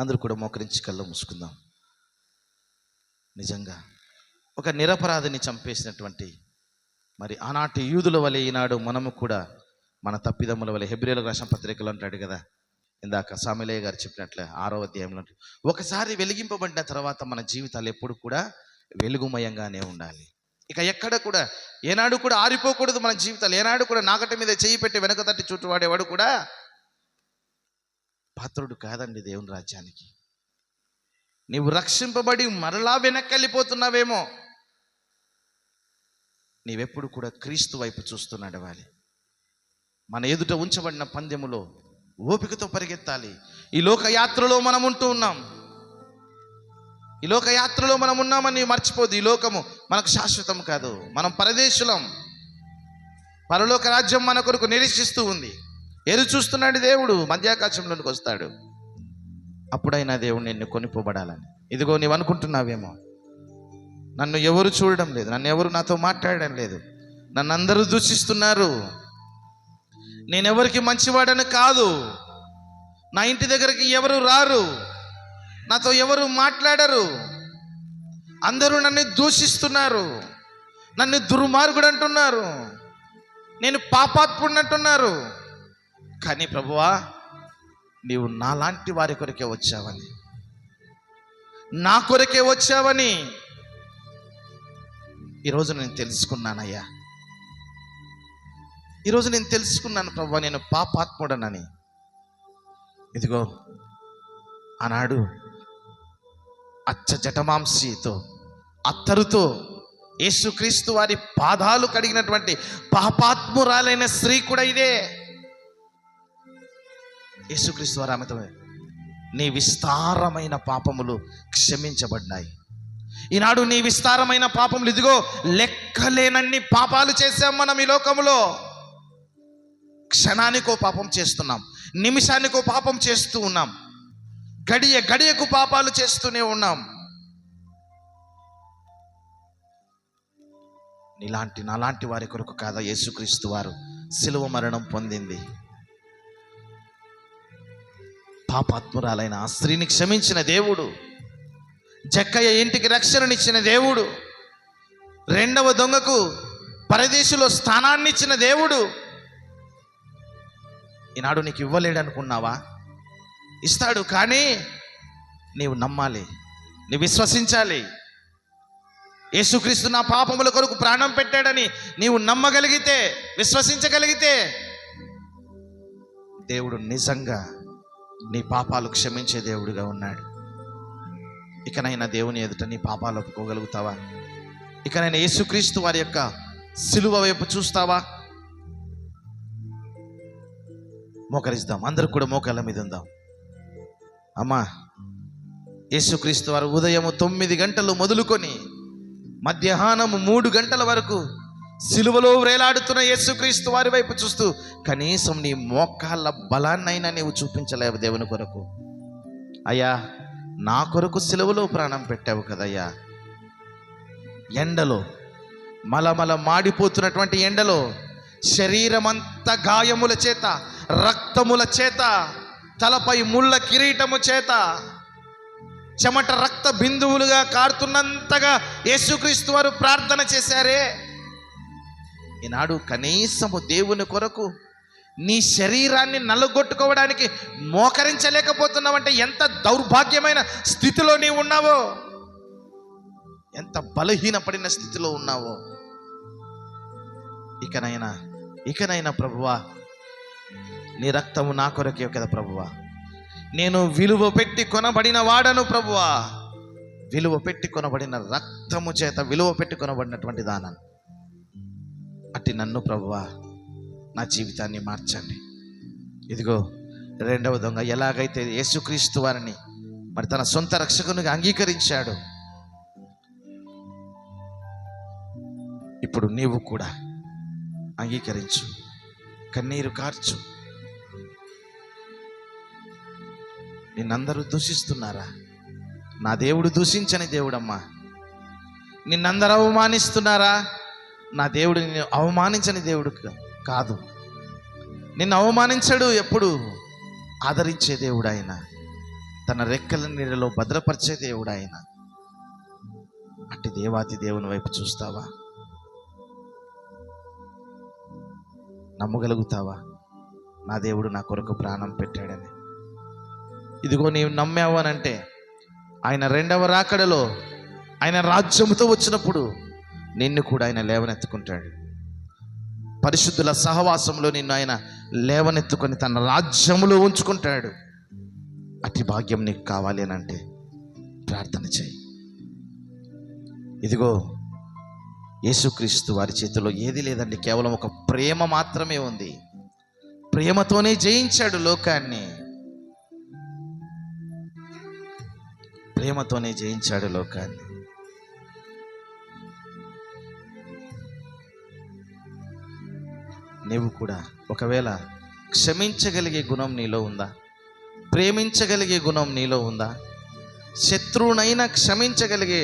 Speaker 1: అందరూ కూడా మోకరించి కళ్ళు మూసుకుందాం. నిజంగా ఒక నిరపరాధిని చంపేసినటువంటి మరి ఆనాటి యూదుల వలె ఈనాడు మనము కూడా మన తప్పిదమ్ముల వలె, హెబ్రీయులకు రాసిన పత్రికలు అంటాడు కదా, ఇందాక సామెలయ్య గారు చెప్పినట్లే 6వ అధ్యాయంలో, ఒకసారి వెలిగింపబడిన తర్వాత మన జీవితాలు ఎప్పుడు కూడా వెలుగుమయంగానే ఉండాలి. ఇక ఎక్కడ కూడా ఏనాడు కూడా ఆరిపోకూడదు మన జీవితాలు. ఏనాడు కూడా నాకటి మీద చెయ్యి పెట్టి వెనక తట్టి చుట్టువాడేవాడు కూడా పాత్రుడు కాదండి దేవుని రాజ్యానికి. నీవు రక్షింపబడి మరలా వెనక్కి వెళ్ళిపోతున్నావేమో, నీవెప్పుడు కూడా క్రీస్తు వైపు చూస్తూ నడవాలి. మన ఎదుట ఉంచబడిన పందెములో ఓపికతో పరిగెత్తాలి. ఈ లోక యాత్రలో మనం ఉంటూ ఉన్నాం. ఈ లోక యాత్రలో మనం ఉన్నామని మర్చిపోదు. ఈ లోకము మనకు శాశ్వతం కాదు. మనం పరదేశులం. పరలోక రాజ్యం మన కొరకు నిరీక్షిస్తూ ఉంది. ఎదురు చూస్తున్నాడు దేవుడు. మధ్యాకాశంలోనికి వస్తాడు. అప్పుడైనా దేవుడు నిన్ను కొనిపోబడాలని. ఇదిగో నీవు అనుకుంటున్నావేమో, నన్ను ఎవరు చూడడం లేదు, నన్ను ఎవరు నాతో మాట్లాడడం లేదు, నన్ను అందరూ దూషిస్తున్నారు, నేనెవరికి మంచివాడని కాదు, నా ఇంటి దగ్గరికి ఎవరు రారు, నాతో ఎవరు మాట్లాడరు, అందరూ నన్ను దూషిస్తున్నారు, నన్ను దుర్మార్గుడు అంటున్నారు, నేను పాపాత్ముడిని అంటున్నారు. కానీ ప్రభువా నీవు నాలాంటి వారి కొరకే వచ్చావని, నా కొరకే వచ్చావని ఈరోజు నేను తెలుసుకున్నానయ్యా. ఈరోజు నేను తెలుసుకున్నాను ప్రభువా, నేను పాపాత్ముడనని. ఇదిగో ఆనాడు అచ్చ జటమాంసితో అత్తరుతో యేసుక్రీస్తు వారి పాదాలు కడిగినటువంటి పాపాత్మురాలైన స్త్రీ కూడా ఇదే. యేసుక్రీస్తు వారు ఆమెతో, నీ విస్తారమైన పాపములు క్షమించబడ్డాయి. ఈనాడు నీ విస్తారమైన పాపములు, ఇదిగో లెక్కలేనన్ని పాపాలు చేశాం మనం ఈ లోకంలో. క్షణానికో పాపం చేస్తున్నాం, నిమిషానికో పాపం చేస్తూ ఉన్నాం, గడియ గడియకు పాపాలు చేస్తూనే ఉన్నాం. నీలాంటి నాలాంటి వారి కొరకు కాదా యేసుక్రీస్తు వారు సిలువ మరణం పొందింది? పాపాత్మురాలైన ఆ స్త్రీని క్షమించిన దేవుడు, జక్కయ్య ఇంటికి రక్షణనిచ్చిన దేవుడు, రెండవ దొంగకు పరదేశులో స్థానాన్ని ఇచ్చిన దేవుడు ఈనాడు నీకు ఇవ్వలేడు అనుకున్నావా? ఇస్తాడు. కానీ నీవు నమ్మాలి, నీవు విశ్వసించాలి. యేసుక్రీస్తు నా పాపముల కొరకు ప్రాణం పెట్టాడని నీవు నమ్మగలిగితే, విశ్వసించగలిగితే, దేవుడు నిజంగా నీ పాపాలు క్షమించే దేవుడిగా ఉన్నాడు. ఇకనైనా దేవుని ఎదుట నీ పాపాలు ఒప్పుకోగలుగుతావా? ఇకనైనా యేసుక్రీస్తు వారి యొక్క సిలువ వైపు చూస్తావా? మోకరిస్తాం. అందరూ కూడా మోకాళ్ళ మీద ఉందాం. అమ్మా, యేసుక్రీస్తు వారు ఉదయం 9 గంటలు మొదలుకొని మధ్యాహ్నం 3 గంటల వరకు సిలువలో వేలాడుతున్న యేసుక్రీస్తు వారి వైపు చూస్తూ కనీసం నీ మోకాళ్ళ బలాన్నైనా నీవు చూపించలేవు దేవుని కొరకు. అయ్యా, నా కొరకు సిలువలో ప్రాణం పెట్టావు కదయ్యా. ఎండలో మలమల మాడిపోతున్నటువంటి ఎండలో శరీరమంతా గాయముల చేత, రక్తముల చేత, తలపై ముళ్ళ కిరీటము చేత చెమట రక్త బిందువులుగా కారుతున్నంతగా యేసుక్రీస్తు వారు ప్రార్థన చేశారే. ఈనాడు కనీసము దేవుని కొరకు నీ శరీరాన్ని నల్లగొట్టుకోవడానికి మోకరించలేకపోతున్నావంటే ఎంత దౌర్భాగ్యమైన స్థితిలో నీవు ఉన్నావో, ఎంత బలహీనపడిన స్థితిలో ఉన్నావో. ఇకనైనా ప్రభువా, నీ రక్తము నా కొరకే కదా ప్రభువా. నేను విలువ పెట్టి కొనబడిన వాడను ప్రభువా. విలువ పెట్టి కొనబడిన రక్తము చేత విలువ పెట్టి కొనబడినటువంటి దానను అట్టి నన్ను ప్రభువా నా జీవితాన్ని మార్చండి. ఇదిగో రెండవ దొంగ ఎలాగైతే యేసుక్రీస్తు వారిని మరి తన సొంత రక్షకునిగా అంగీకరించాడు. ఇప్పుడు నీవు కూడా అంగీకరించు, కన్నీరు కార్చు. నిన్నందరూ దూషిస్తున్నారా? నా దేవుడు దూషించని దేవుడమ్మా. నిన్నందరూ అవమానిస్తున్నారా? నా దేవుడు నిన్ను అవమానించని దేవుడు కాదు. నిన్ను అవమానించడు, ఎప్పుడు ఆదరించే దేవుడు ఆయన. తన రెక్కల నీడలో భద్రపరిచే దేవుడు ఆయన. అట్టి దేవాతి దేవుని వైపు చూస్తావా? నమ్మగలుగుతావా? నా దేవుడు నా కొరకు ప్రాణం పెట్టాడని. ఇదిగో నీవు నమ్మావు అనంటే ఆయన రెండవ రాకడలో ఆయన రాజ్యముతో వచ్చినప్పుడు నిన్ను కూడా ఆయన లేవనెత్తుకుంటాడు. పరిశుద్ధుల సహవాసంలో నిన్ను ఆయన లేవనెత్తుకొని తన రాజ్యములో ఉంచుకుంటాడు. అట్టి భాగ్యం నీకు కావాలి అని అంటే ప్రార్థన చేయి. ఇదిగో యేసుక్రీస్తు వారి చేతిలో ఏది లేదండి, కేవలం ఒక ప్రేమ మాత్రమే ఉంది. ప్రేమతోనే జయించాడు లోకాన్ని. ప్రేమతోనే జయించాడు లోకాన్ని. నీవు కూడా ఒకవేళ క్షమించగలిగే గుణం నీలో ఉందా? ప్రేమించగలిగే గుణం నీలో ఉందా? శత్రువునైనా క్షమించగలిగే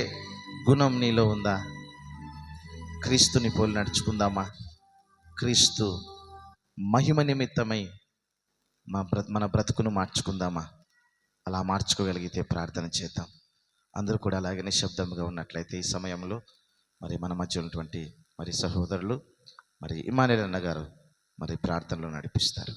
Speaker 1: గుణం నీలో ఉందా? క్రీస్తుని పోలి నడుచుకుందామా? క్రీస్తు మహిమ నిమిత్తమై మన బ్రతుకును మార్చుకుందామా? అలా మార్చుకోగలిగితే ప్రార్థన చేద్దాం. అందరూ కూడా అలాగే నిశ్శబ్దంగా ఉన్నట్లయితే ఈ సమయంలో మరి మన మధ్య ఉన్నటువంటి మరి సహోదరులు మరి ఇమానుయేల్ అన్న గారు మరి ప్రార్థనలో నడిపిస్తారు.